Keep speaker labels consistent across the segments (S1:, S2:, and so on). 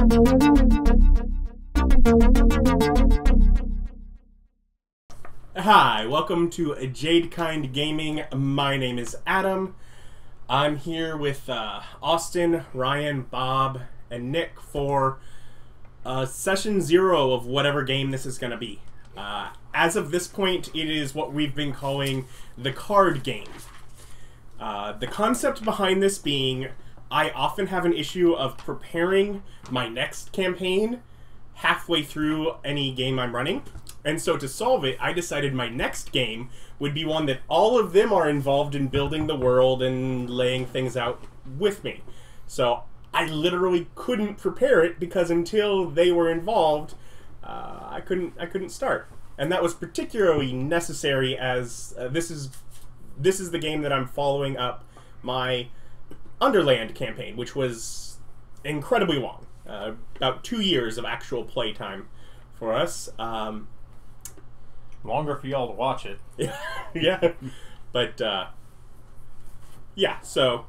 S1: Hi, welcome to Jadekind Gaming. My name is Adam. I'm here with Austin, Ryan, Bob, and Nick for session 0 of whatever game this is going to be. As of this point, it is what we've been calling the card game. The concept behind this being, I often have an issue of preparing my next campaign halfway through any game I'm running. And so to solve it, I decided my next game would be one that all of them are involved in building the world and laying things out with me. So I literally couldn't prepare it because until they were involved, I couldn't start. And that was particularly necessary as this is the game that I'm following up my Underland campaign, which was incredibly long. About 2 years of actual playtime for us.
S2: Longer for y'all to watch it.
S1: Yeah. But, yeah, so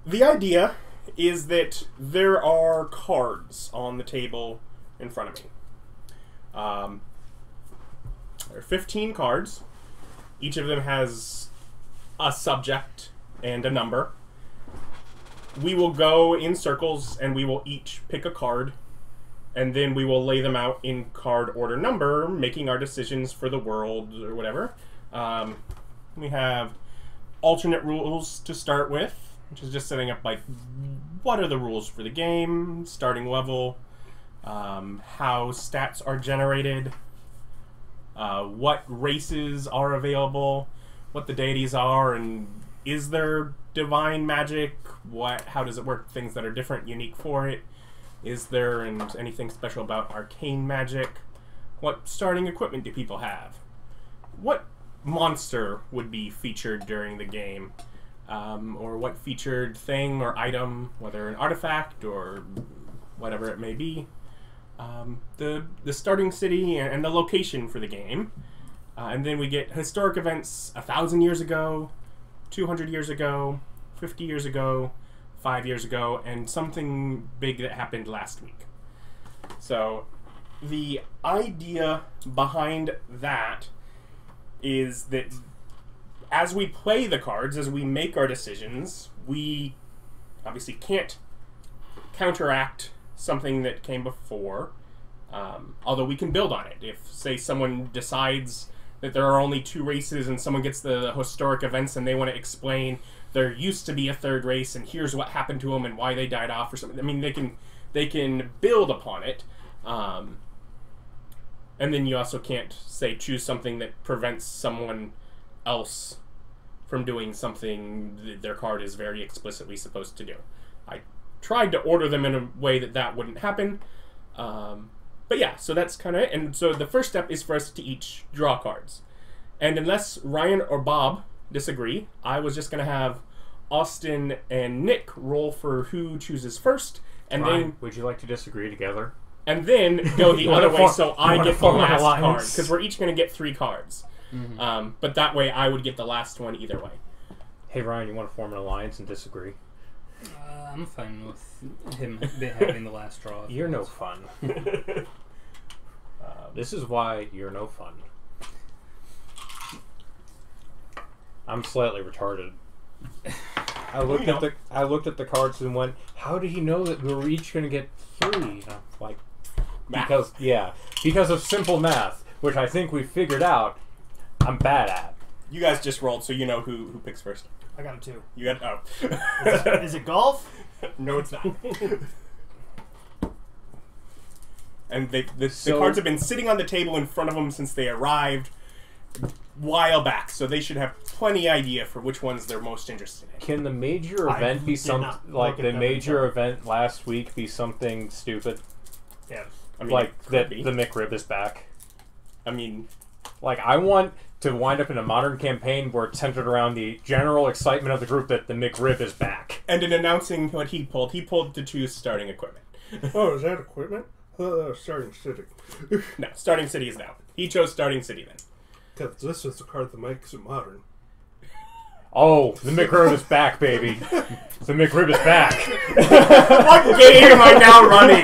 S1: the idea is that there are cards on the table in front of me. There are 15 cards. Each of them has a subject and a number. We will go in circles and we will each pick a card, and then we will lay them out in card order number, making our decisions for the world or whatever. We have alternate rules to start with, which is just setting up like what are the rules for the game, starting level, how stats are generated, what races are available, what the deities are, and is there divine magic? How does it work? Things that are different, unique for it. Is there anything special about arcane magic? What starting equipment do people have? What monster would be featured during the game? Or what featured thing or item, whether an artifact or whatever it may be. The starting city and the location for the game. And then we get historic events 1,000 years ago, 200 years ago, 50 years ago, 5 years ago, and something big that happened last week. So the idea behind that is that as we play the cards, as we make our decisions, we obviously can't counteract something that came before, although we can build on it. If, say, someone decides that there are only 2 races and someone gets the historic events and they want to explain there used to be a 3rd race and here's what happened to them and why they died off or something. I mean, they can build upon it. And then you also can't, say, choose something that prevents someone else from doing something that their card is very explicitly supposed to do. I tried to order them in a way that wouldn't happen. But yeah, so that's kind of it. And so the first step is for us to each draw cards. And unless Ryan or Bob disagree, I was just going to have Austin and Nick roll for who chooses first. And
S2: Ryan,
S1: then
S2: would you like to disagree together?
S1: And then go the other way so I get the last card.
S2: Alliance?
S1: Because we're each going to get 3 cards.
S2: Mm-hmm.
S1: But that way I would get the last one either way.
S2: Hey Ryan, you want to form an alliance and disagree?
S3: I'm fine with him having the last draw.
S2: You're no fun. This is why you're no fun. I'm slightly retarded. I looked at the cards and went, how did he know that we were each going to get 3? And I'm like, because of simple math, which I think we figured out I'm bad at.
S1: You guys just rolled, so you know who picks first.
S3: I got a 2.
S1: You got
S3: Is it golf?
S1: No, it's not. And the cards have been sitting on the table in front of them since they arrived a while back, so they should have plenty idea for which ones they're most interested in.
S2: Can the major event be the major event last week be something stupid?
S1: Yeah, I mean,
S2: like that the McRib is back.
S1: I mean,
S2: like I want to wind up in a modern campaign where it's centered around the general excitement of the group that the McRib is back.
S1: And in announcing what he pulled to choose starting equipment.
S4: Oh, is that equipment? Starting City.
S1: No, Starting City is now. He chose Starting City then.
S4: Because this is the card that makes it modern.
S2: Oh, the McRib is back, baby. The McRib is back.
S1: What game am I now running?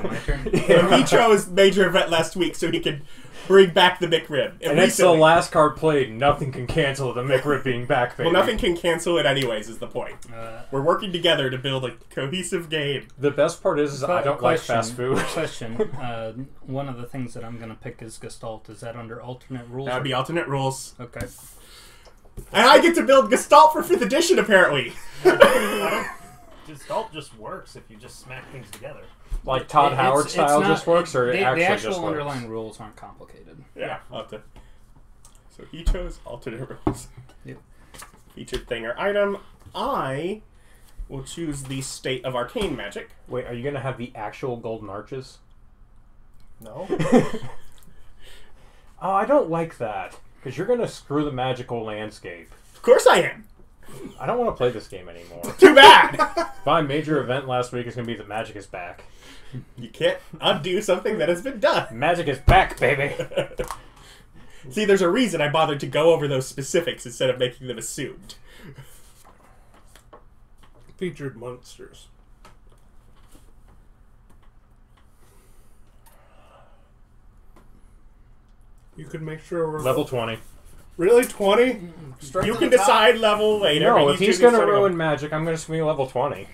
S3: My turn.
S1: He chose major event last week so he could bring back the McRib.
S2: And it's the last card played. Nothing can cancel the McRib being back, baby.
S1: Well, nothing can cancel it anyways, is the point.
S3: Uh,
S1: We're working together to build a cohesive game.
S2: The best part is I don't like fast food.
S3: Question. One of the things that I'm going to pick is Gestalt. Is that under alternate rules?
S1: That would be alternate rules.
S3: Okay.
S1: And I get to build Gestalt for 5th edition, apparently.
S5: Gestalt just works if you just smack things together.
S2: Like Todd Howard style
S3: not,
S2: just works, or
S3: the
S2: actually
S3: actual
S2: just works?
S3: underlying rules aren't complicated.
S1: Yeah, I'll have to. So he chose alternate rules.
S3: Yep.
S1: Featured thing or item. I will choose the State of Arcane Magic.
S2: Wait, are you going to have the actual golden arches?
S5: No?
S2: Oh, I don't like that. Because you're going to screw the magical landscape.
S1: Of course I am.
S2: I don't want to play this game anymore.
S1: Too bad.
S2: My major event last week is going to be the Magic is back.
S1: You can't undo something that has been done.
S2: Magic is back, baby!
S1: See, there's a reason I bothered to go over those specifics instead of making them assumed.
S4: Featured monsters. You could make sure we're
S2: Level 20.
S4: really 20.
S5: Straight
S1: You
S5: to
S1: can
S5: the top.
S1: decide level later.
S2: No,
S1: and
S2: if he's
S1: choosing
S2: going to
S1: starting
S2: ruin Magic, I'm going to be level 20.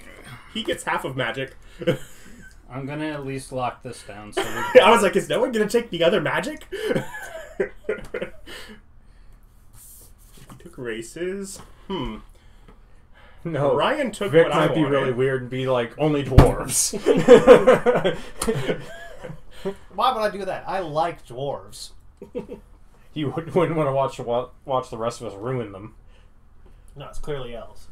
S1: He gets half of magic.
S3: I'm going to at least lock this down. So we
S1: I was like, is no one going to take the other magic? He took races.
S2: No.
S1: Ryan took
S2: Vic
S1: what I
S2: might be
S1: wanted.
S2: really weird and be like, only dwarves.
S5: Why would I do that? I like dwarves.
S2: You wouldn't want to watch the rest of us ruin them.
S5: No, it's clearly elves.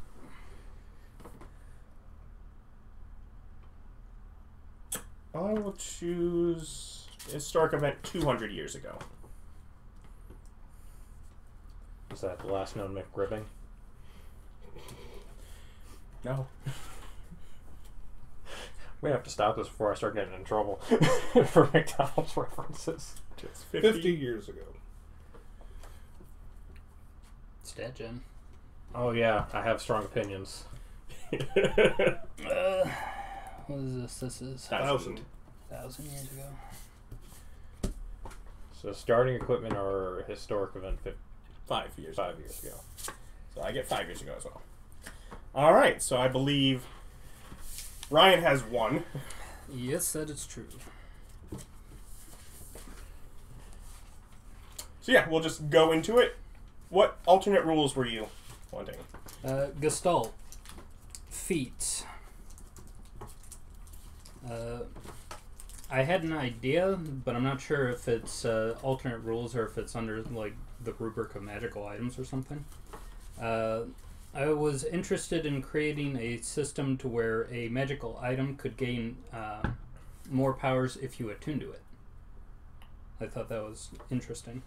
S1: I will choose historic event 200 years ago.
S2: Is that the last known McRibbing?
S1: No.
S2: We have to stop this before I start getting in trouble for McDonald's references.
S1: Just
S4: 50 years ago.
S3: Stat gen.
S2: Oh yeah, I have strong opinions.
S3: What is this? This is
S1: 1,000.
S3: 1,000 years ago.
S2: So starting equipment or historic event
S1: 5 years.
S2: 5 years ago.
S1: So I get 5 years ago as well. Alright, so I believe Ryan has 1.
S3: Yes, that is true.
S1: So yeah, we'll just go into it. What alternate rules were you wanting?
S3: Gestalt. Feats. I had an idea, but I'm not sure if it's alternate rules or if it's under like the rubric of magical items or something. I was interested in creating a system to where a magical item could gain more powers if you attune to it. I thought that was interesting.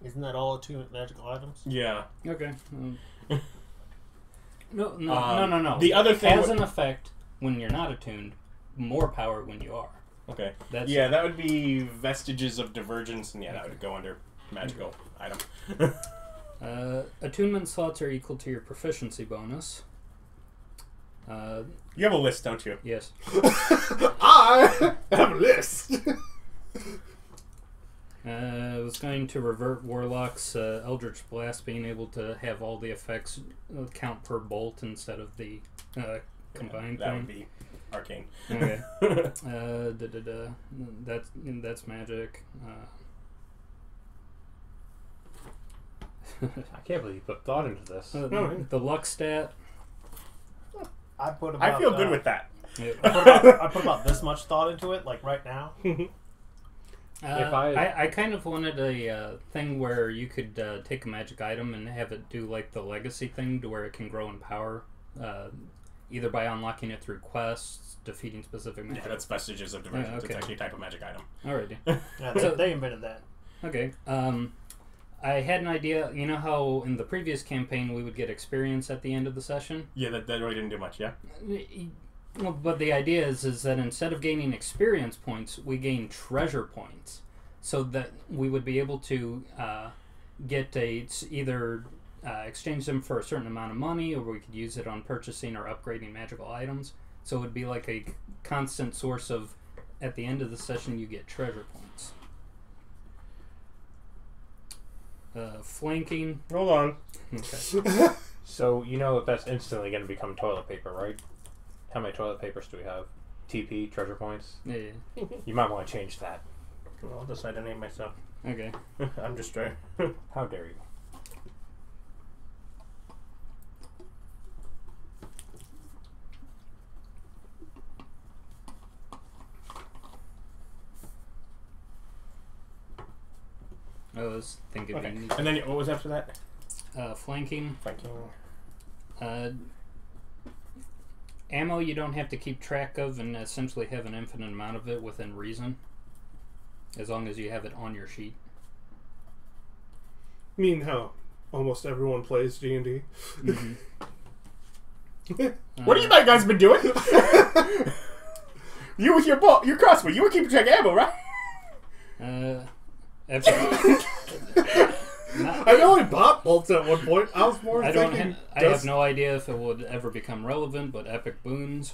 S5: Isn't that all attunement magical items?
S1: Yeah.
S3: Okay. No.
S1: The other thing
S3: has an effect when you're not attuned, more power when you are.
S1: Okay.
S3: That's
S1: Yeah, that would be Vestiges of Divergence, and yeah, that would go under magical item.
S3: Attunement slots are equal to your proficiency bonus.
S1: You have a list, don't you?
S3: Yes.
S1: I have a list.
S3: I was going to revert Warlock's Eldritch Blast being able to have all the effects count per bolt instead of the combined
S1: that
S3: thing.
S1: would be Arcane.
S3: Okay. That's magic.
S2: I can't believe you put thought into this.
S3: The luck stat.
S5: I put about,
S1: I feel good with that.
S5: I put about this much thought into it, like right now.
S3: I kind of wanted a thing where you could take a magic item and have it do like the legacy thing to where it can grow in power, either by unlocking it through quests, defeating specific magic.
S1: Yeah, that's Vestiges of Divergence.
S3: Yeah, okay.
S1: It's actually a type of magic item.
S3: Alrighty.
S5: Yeah,
S3: So-
S5: they invented that.
S3: Okay. I had an idea. You know how in the previous campaign we would get experience at the end of the session?
S1: Yeah, that really didn't do much, yeah?
S3: Well, but the idea is that instead of gaining experience points, we gain treasure points, so that we would be able to it's either exchange them for a certain amount of money, or we could use it on purchasing or upgrading magical items. So it would be like a constant source of, at the end of the session, you get treasure points. Flanking.
S1: Hold on.
S3: Okay.
S2: So you know that that's instantly going to become toilet paper, right? How many toilet papers do we have? TP, treasure points?
S3: Yeah.
S2: You might want to change that.
S1: Well, I'll decide to name myself.
S3: Okay.
S1: I'm just trying.
S2: How dare you?
S3: I was thinking.
S1: Okay. And then what was after that?
S3: Flanking.
S1: Flanking.
S3: Ammo you don't have to keep track of and essentially have an infinite amount of it within reason. As long as you have it on your sheet.
S4: I mean how almost everyone plays D&D.
S3: Mm-hmm.
S1: What have you guys been doing? You with your crossbow, you were keeping track of ammo, right?
S4: I know I bought bolts at one point. I was more
S3: I
S4: thinking...
S3: have no idea if it would ever become relevant, but epic boons,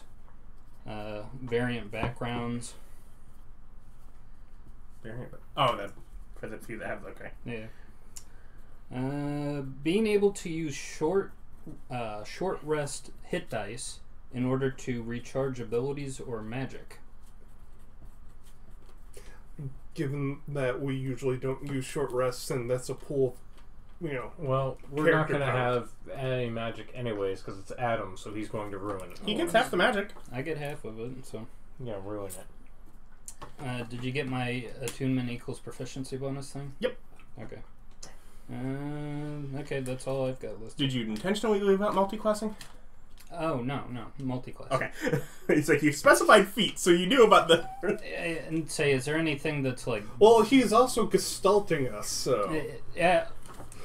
S3: variant backgrounds.
S1: Oh, for the few that have, okay.
S3: Yeah. Being able to use short rest hit dice in order to recharge abilities or magic.
S4: Given that we usually don't use short rests, and that's a pool of,
S2: Well, we're not going to
S4: count.
S2: have any magic anyways, because it's Adam, so he's going to ruin it.
S1: He gets half the magic.
S3: I get half of it, so.
S2: Yeah, ruin it.
S3: Did you get my attunement equals proficiency bonus thing?
S1: Yep.
S3: Okay. Okay, that's all I've got listed.
S1: Did you intentionally leave out multiclassing?
S3: Oh, no, multi-class.
S1: Okay. It's like you specified feet, so you knew about the...
S3: And say, is there anything that's like...
S4: Well, he's also gestalting us, so...
S3: Yeah.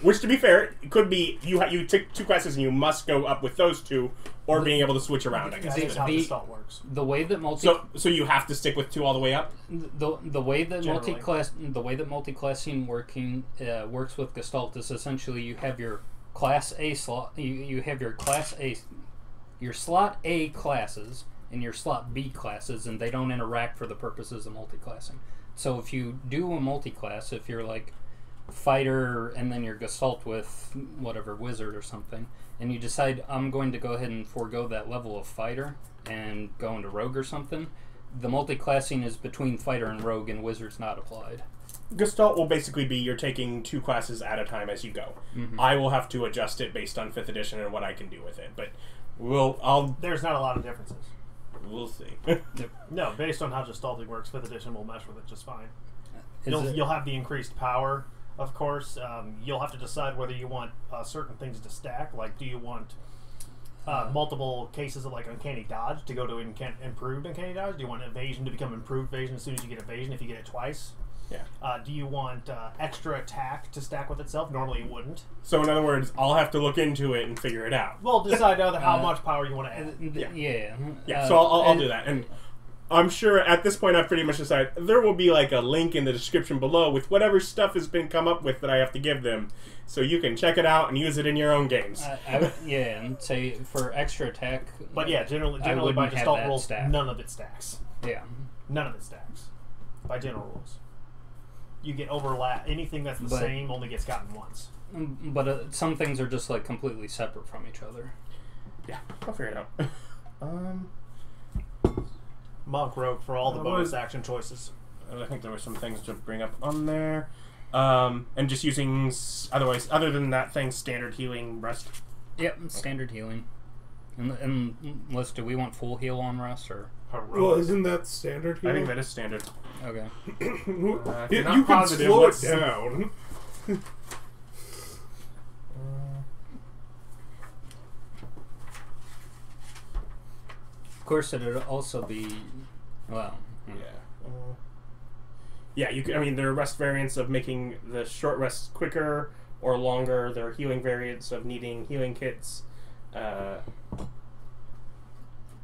S1: Which, to be fair, it could be you take 2 classes and you must go up with those 2, or being able to switch around, I guess.
S5: That is how Gestalt works.
S3: The way that
S1: So you have to stick with 2 all the way up?
S3: the way that
S5: Generally.
S3: multiclassing works with Gestalt is essentially you have your class A slot, you have your class A, your slot A classes and your slot B classes, and they don't interact for the purposes of multiclassing. So if you do a multiclass, if you're like fighter and then you're Gestalt with whatever wizard or something, and you decide I'm going to go ahead and forego that level of fighter and go into rogue or something, the multiclassing is between fighter and rogue, and wizard's not applied.
S1: Gestalt will basically be you're taking 2 classes at a time as you go.
S3: Mm-hmm.
S1: I will have to adjust it based on 5th edition and what I can do with it, but
S5: There's not a lot of differences.
S1: we'll see.
S5: No, based on how Gestalting works, 5th edition will mesh with it just fine.
S3: Is
S5: You'll have the increased power, of course. You'll have to decide whether you want certain things to stack. Like, do you want multiple cases of like Uncanny Dodge to go to improved Uncanny Dodge? Do you want Evasion to become improved Evasion as soon as you get Evasion if you get it twice?
S1: Yeah.
S5: Do you want extra attack to stack with itself? Normally you wouldn't.
S1: So in other words, I'll have to look into it and figure it out.
S5: Well, decide how much power you want to add.
S3: Yeah.
S1: So I'll do that. And I'm sure at this point I've pretty much decided there will be like a link in the description below with whatever stuff has been come up with that I have to give them, so you can check it out and use it in your own games.
S3: And say for extra attack.
S5: But yeah, generally by
S3: wouldn't have
S5: Gestalt
S3: that
S5: rules,
S3: stack.
S5: none of it stacks.
S3: Yeah.
S5: None of it stacks. By general rules. You get overlap. Anything that's the
S3: But-
S5: same only gets gotten once.
S3: But some things are just like completely separate from each other.
S1: Yeah, I'll figure it out.
S5: Monk Rogue for all the
S1: What
S5: bonus
S1: was-
S5: action choices.
S1: I think there were some things to bring up on there. And just using other than that thing, standard healing rest.
S3: Yep, standard healing. And unless, do we want full heal on rest or?
S4: Well, isn't that standard here?
S1: I think that is standard.
S3: Okay.
S1: if
S4: you
S1: you're not
S4: can
S1: positive,
S4: slow it
S1: let's-
S4: down.
S3: Of course, it'd also be, well.
S1: Yeah, you can, I mean, there are rest variants of making the short rests quicker or longer. There are healing variants of needing healing kits.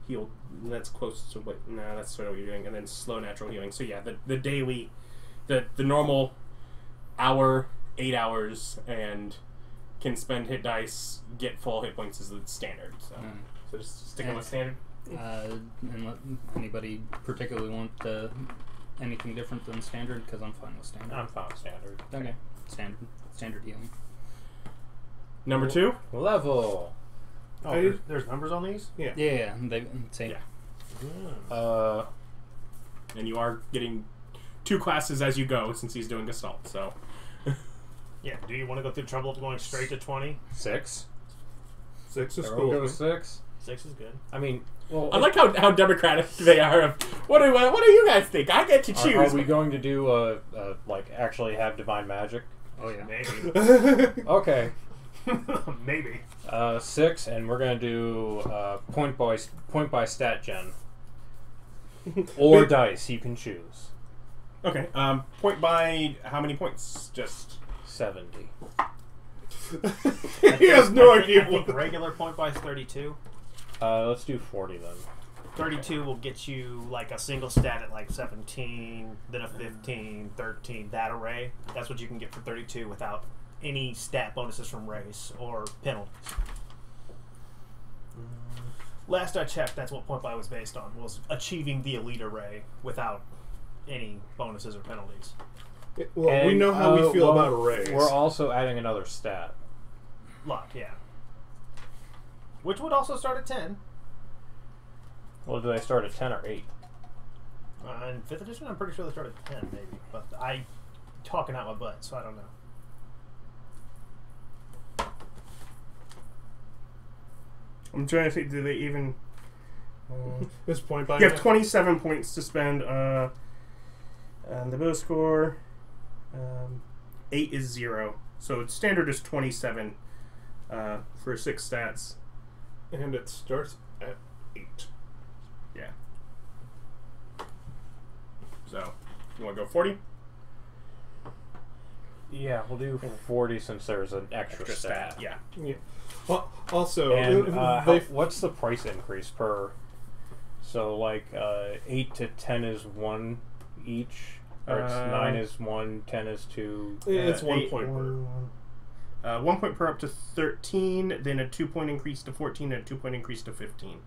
S1: Heal. That's close to what. No, that's sort of what you're doing. And then slow natural healing. So yeah, the daily, the normal hour 8 hours and can spend hit dice, get full hit points as the standard. So just sticking with standard.
S3: And let anybody particularly want anything different than standard? Because I'm fine with standard.
S2: I'm fine with standard.
S3: Okay, standard healing.
S1: Number 2.
S2: Level.
S5: Oh, there's numbers on these?
S4: Yeah.
S3: Yeah, they say.
S1: Yeah. And you are getting 2 classes as you go since he's doing Gestalt. So.
S5: Yeah. Do you want to go through the trouble of going straight to 20?
S2: 6.
S4: 6 is
S2: Everyone
S4: cool.
S2: go with 6.
S5: 6 is good.
S2: I mean, well,
S1: I like how democratic they are. Of what do you guys think? I get to choose.
S2: Are we going to do like actually have divine magic?
S3: Oh yeah.
S5: Maybe.
S2: Okay.
S5: Maybe.
S2: 6, and we're gonna do point by stat gen, or dice. You can choose.
S1: Okay. Point by how many points? Just
S2: 70.
S4: He has no idea
S5: I think
S4: what.
S5: regular point by is 32.
S2: Let's do 40 then.
S5: 32 will get you like a single stat at like 17, then a 15, 13, that array. That's what you can get for 32 without any stat bonuses from race or penalties. Last I checked, that's what point by was based on, was achieving the elite array without any bonuses or penalties.
S4: Well, we know how we feel about arrays.
S2: We're also adding another stat.
S5: Luck, yeah. Which would also start at 10.
S2: Well, do they start at 10 or 8?
S5: In 5th edition, I'm pretty sure they start at 10, maybe. But I talking out my butt, so I don't know.
S1: I'm trying to think. Do they even?
S4: This point by.
S1: You have 27 points to spend. And the bow score, 8 is 0. So its standard is 27 for 6 stats.
S4: And it starts at 8.
S1: Yeah. So, you want to go 40?
S2: Yeah, we'll do 40 since there's an extra stat.
S1: Yeah.
S4: Yeah. Well, also,
S2: And what's the price increase per? So like 8 to 10 is 1 each, or it's 9 is 1, 10 is 2.
S4: it's 1
S1: 8
S4: point per.
S1: 1 point per up to 13, then a 2 point increase to 14, and a 2 point increase to 15.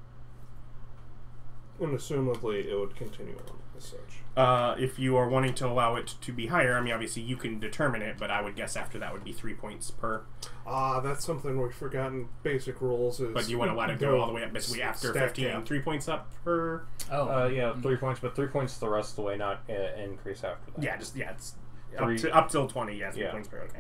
S4: And assumably it would continue on as such.
S1: If you are wanting to allow it to be higher, I mean, obviously you can determine it, but I would guess after that would be 3 points per.
S4: That's something we've forgotten. Basic rules is.
S1: But you want to let it go all the way up, basically after
S4: stack
S1: 15,
S4: cap.
S1: 3 points up per.
S3: Oh.
S2: Yeah, 3 points, but 3 points the rest of the way, not increase after that.
S1: Yeah, it's
S2: Three-
S1: up till 20. Yeah, 3
S2: Yeah.
S1: points per. Okay.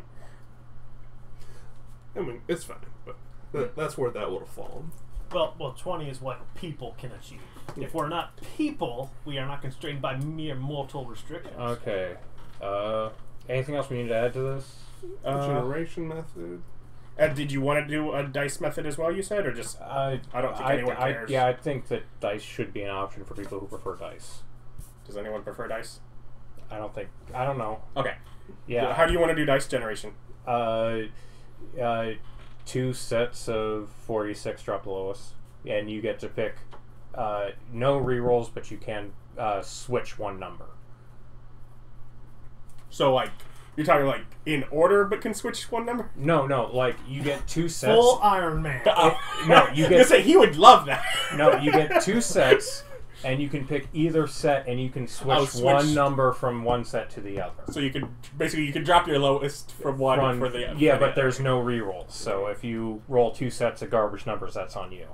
S4: I mean, it's fine, but that's where that would have fallen.
S5: Well, 20 is what people can achieve. If we're not people, we are not constrained by mere mortal restrictions.
S2: Okay. Anything else we need to add to this?
S4: Generation method.
S1: Did you want to do a dice method as well, you said, or just... I don't think anyone cares.
S2: Yeah, I think that dice should be an option for people who prefer dice.
S1: Does anyone prefer dice?
S2: I don't know.
S1: Okay.
S2: Yeah.
S1: How do you want to do dice generation?
S2: 2 sets of 46 drop the lowest, and you get to pick no rerolls, but you can switch one number.
S1: So, like, you're talking, like, in order, but can switch one number?
S2: No, like, you get 2 sets.
S5: Full Iron Man.
S2: No, you
S1: I was
S2: get...
S1: gonna say, he would love that.
S2: No, you get 2 sets, and you can pick either set, and you can switch one number from one set to the other.
S1: So you could, basically, you could drop your lowest from one for the...
S2: Yeah,
S1: for
S2: but
S1: the
S2: there's no rerolls, so if you roll 2 sets of garbage numbers, that's on you.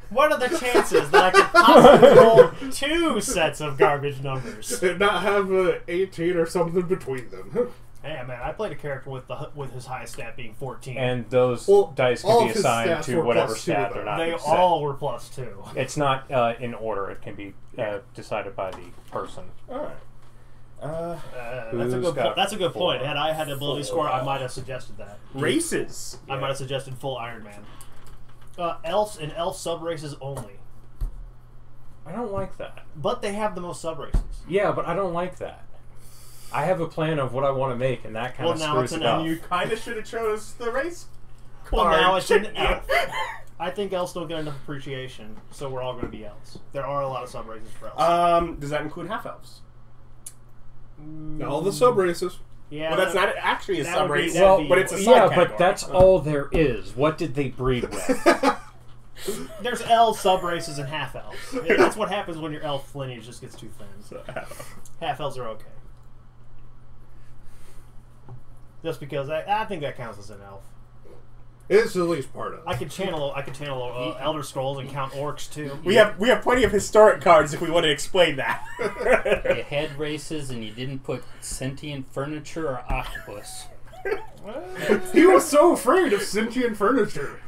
S5: What are the chances that I could possibly roll 2 sets of garbage numbers?
S4: And not have 18 or something between them.
S5: Hey, man, I played a character with his highest stat being 14.
S2: And those dice
S4: all
S2: can be
S4: of his
S2: assigned
S4: stats
S2: to
S4: were
S2: whatever
S4: plus 2,
S2: stat
S4: though.
S2: they're not
S5: they
S2: set.
S5: all were +2.
S2: It's not in order. It can be decided by the person.
S1: Alright.
S5: That's a good point. Had I had the ability score, I might have suggested that.
S1: Races.
S5: I might have suggested full Iron Man. Elves and elf sub-races only.
S2: I don't like that.
S5: But they have the most sub-races.
S2: Yeah, but I don't like that. I have a plan of what I want to make, and that kind of
S5: now
S2: screws
S5: it's
S2: it up.
S1: You kind of should have chose the race
S5: Well,
S1: card.
S5: now it's an elf. I think elves don't get enough appreciation, so we're all going to be elves. There are a lot of sub-races for elves.
S1: Does that include half-elves?
S4: All the sub races.
S5: Yeah.
S1: Well, that's not actually a
S5: that would be-
S1: subrace,
S5: that'd be-
S1: but it's a
S2: Yeah,
S1: subcategory.
S2: but that's all there is. What did they breed with?
S5: There's elves, sub races, and half elves. That's what happens when your elf lineage just gets too thin.
S1: So,
S5: Half elves are okay. Just because I think that counts as an elf.
S4: It's at least part of it.
S5: I could channel Elder Scrolls and count orcs too.
S1: we have plenty of historic cards if we want to explain that.
S3: You had races and you didn't put sentient furniture or octopus.
S4: He was so afraid of sentient furniture.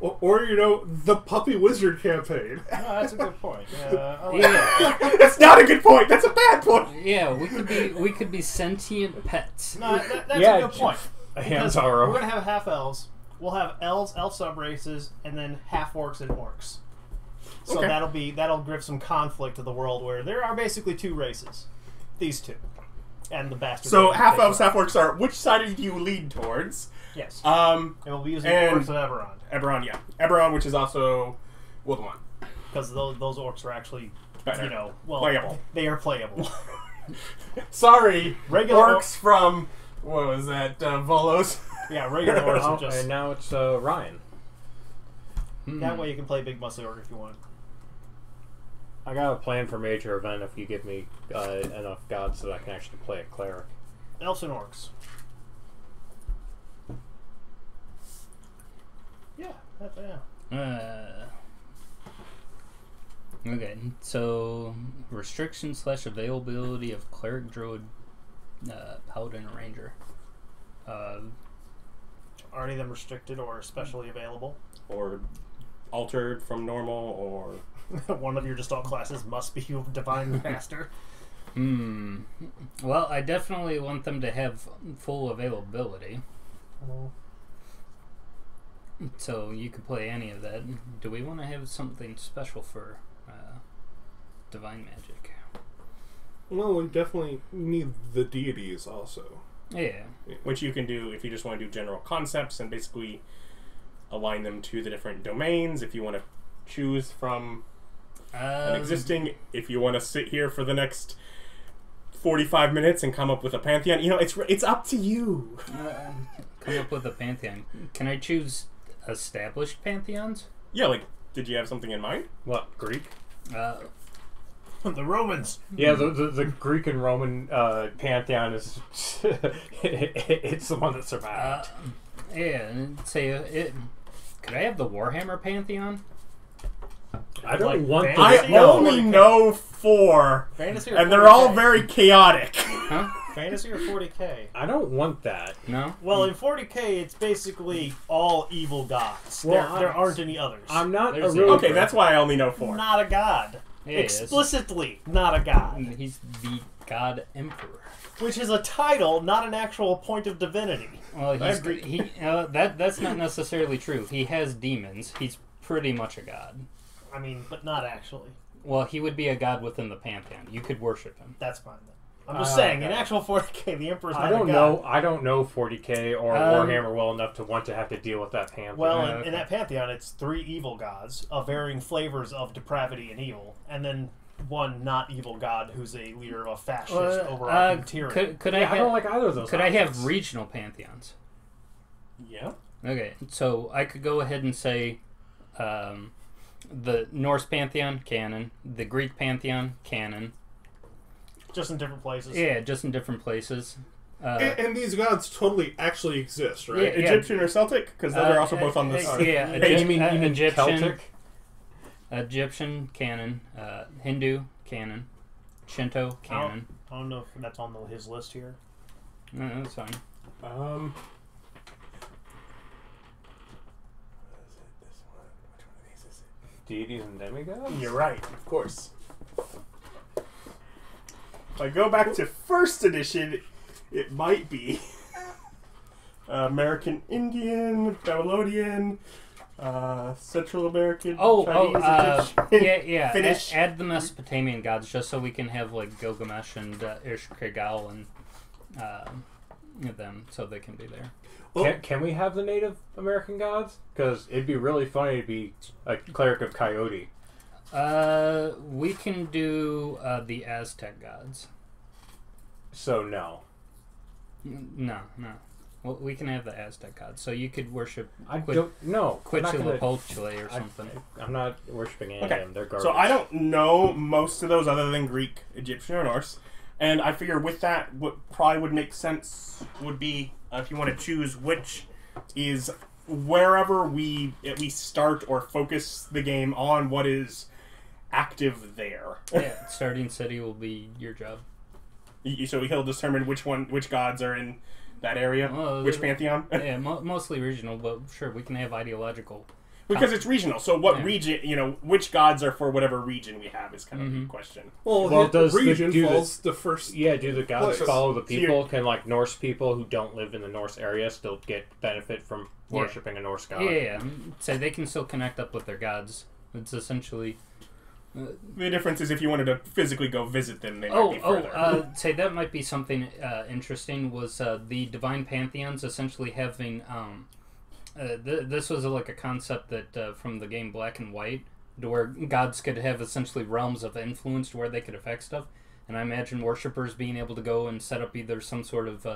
S4: Or, the Puppy Wizard campaign.
S5: No, that's a good point.
S3: Yeah,
S1: That's not a good point. That's a bad point.
S3: yeah, we could be sentient pets.
S5: No, that's
S2: Yeah,
S5: a good point. Because
S2: Hamtaro.
S5: we're going to have half elves. We'll have elves, elf sub races, and then half orcs and orcs. So
S1: Okay.
S5: that'll give some conflict to the world where there are basically two races. These two. And the bastard.
S1: So half elves, half orcs are. Which side do you lean towards?
S5: Yes.
S1: And
S5: And we'll be using
S1: and-
S5: orcs of Eberron.
S1: Eberron, yeah, Eberron, which is also Woodlawn.
S5: Because those orcs are actually,
S1: Better.
S5: well,
S1: Playable.
S5: they are playable.
S1: Sorry,
S5: Regular
S1: orcs from what was that? Volos.
S5: Yeah, regular orcs are
S2: Oh,
S5: just...
S2: and now it's Ryan.
S5: That way you can play big muscle orc if you want.
S2: I got a plan for major event if you give me enough gods so that I can actually play a cleric.
S5: Elves and orcs. Yeah, yeah.
S3: Okay, so restriction / availability of cleric, druid, paladin, or ranger.
S5: Are any of them restricted or especially available?
S1: Or altered from normal, or
S5: One of your default classes must be a divine master.
S3: Well, I definitely want them to have full availability. So you could play any of that. Do we want to have something special for divine magic?
S4: Well, we definitely need the deities also.
S3: Yeah.
S1: which you can do if you just want to do general concepts and basically align them to the different domains. If you want to choose from an existing, if you want to sit here for the next 45 minutes and come up with a pantheon, it's up to you.
S3: Come up with a pantheon. Can I choose established pantheons?
S1: Yeah, did you have something in mind?
S2: What, Greek?
S5: The Romans.
S2: Yeah, the Greek and Roman pantheon is it's the one that survived.
S3: Yeah, and say could I have the Warhammer pantheon?
S2: I don't want the
S1: I
S2: no.
S1: only know 4,
S5: Fantasy or
S1: and they're
S5: 40K?
S1: all very chaotic.
S3: Huh?
S5: Fantasy or 40k?
S2: I don't want that.
S3: No.
S5: Well, in 40k, it's basically all evil gods.
S2: Well,
S5: there aren't any others.
S2: I'm not a
S3: There's
S2: real
S1: Okay, that's why I only know 4.
S5: not a god.
S3: Yeah, he is.
S5: Explicitly not a god.
S3: He's the God Emperor.
S5: Which is a title, not an actual point of divinity.
S3: Well,
S1: I agree.
S3: that's not necessarily true. He has demons. He's pretty much a god.
S5: I mean, but not actually.
S3: Well, he would be a god within the pantheon. You could worship him.
S5: That's fine then. I'm just saying, in
S2: okay.
S5: actual 40k, the Emperor's not
S2: I don't
S5: a god.
S2: know. I don't know 40k or Warhammer well enough to want to have to deal with that pantheon.
S5: Well,
S3: Okay.
S5: in that pantheon, it's 3 evil gods of varying flavors of depravity and evil, and then one not evil god who's a leader of a fascist overarching tyranny.
S3: Could
S2: I don't like either of those.
S3: Could I
S2: options.
S3: have regional pantheons?
S1: Yeah.
S3: Okay, so I could go ahead and say the Norse pantheon, canon. The Greek pantheon, canon.
S5: Just in different places.
S3: Yeah, just in different places.
S4: And these gods totally actually exist, right?
S3: Yeah.
S1: Egyptian or Celtic? Because those are also both on this.
S3: Yeah,
S1: page.
S2: You mean
S3: Egyptian,
S2: Celtic?
S3: Egyptian canon, Hindu canon, Shinto canon.
S5: I don't know if that's on his list here.
S3: No, that's fine.
S2: Deities and demigods?
S1: You're right, of course. If I go back to first edition, it might be American Indian, Babylonian, Central American, Chinese, Egyptian,
S3: yeah.
S1: Finnish.
S3: Add the Mesopotamian gods just so we can have like Gilgamesh and Ishkrigal and them, so they can be there.
S2: Can we have the Native American gods? Because it'd be really funny to be a cleric of Coyote.
S3: We can do the Aztec gods.
S2: So no.
S3: No. Well, we can have the Aztec gods, so you could worship
S2: I don't know.
S3: Huitzilopochtli or something.
S2: I'm not worshiping any
S1: Okay,
S2: of them. They're garbage.
S1: so I don't know most of those other than Greek, Egyptian, or Norse, and I figure with that, what probably would make sense would be if you want to choose which is wherever we at least start or focus the game on what is active there.
S3: Yeah, starting city will be your job.
S1: So he'll determine which gods are in that area,
S3: Well,
S1: which pantheon.
S3: Yeah, mostly regional, but sure, we can have ideological.
S1: Because it's regional, so what
S3: Yeah.
S1: region, which gods are for whatever region we have is kind of the question.
S4: Well,
S2: does
S4: the
S2: the-
S4: region
S2: do the-
S4: falls the first.
S2: Yeah, do the gods
S4: Place.
S2: follow the
S1: So
S2: people? Can like Norse people who don't live in the Norse area still get benefit from worshiping a Norse god?
S3: Yeah. So they can still connect up with their gods. It's essentially.
S1: The difference is if you wanted to physically go visit them, they might be further.
S3: Say that might be something interesting. Was the divine pantheons essentially having? This was like a concept that from the game Black and White, to where gods could have essentially realms of influence to where they could affect stuff. And I imagine worshippers being able to go and set up either some sort of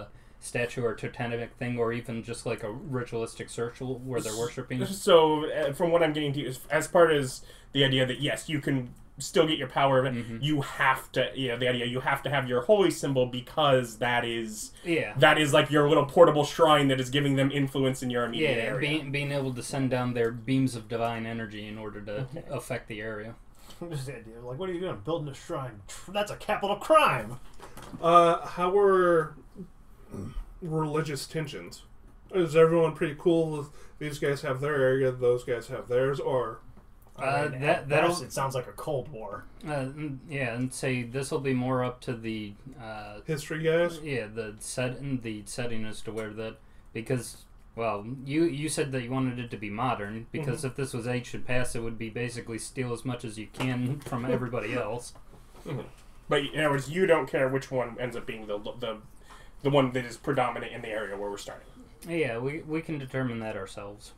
S3: statue or totemic thing, or even just like a ritualistic circle where they're worshiping.
S1: So, from what I'm getting to, is as part as the idea that yes, you can still get your power of it. You have to, the idea you have to have your holy symbol because that is like your little portable shrine that is giving them influence in your immediate area.
S3: Being able to send down their beams of divine energy in order to affect the area.
S5: Just the idea, like, what are you doing? Building a shrine? That's a capital crime.
S4: How are religious tensions? Is everyone pretty cool with these guys have their area, those guys have theirs, or?
S5: It sounds like a Cold War.
S3: And say this will be more up to the
S4: History guys?
S3: Yeah, the setting as to where that, because well, you said that you wanted it to be modern, because if this was ancient past, it would be basically steal as much as you can from everybody else.
S1: But in other words, you don't care which one ends up being the one that is predominant in the area where we're starting.
S3: Yeah, we can determine that ourselves.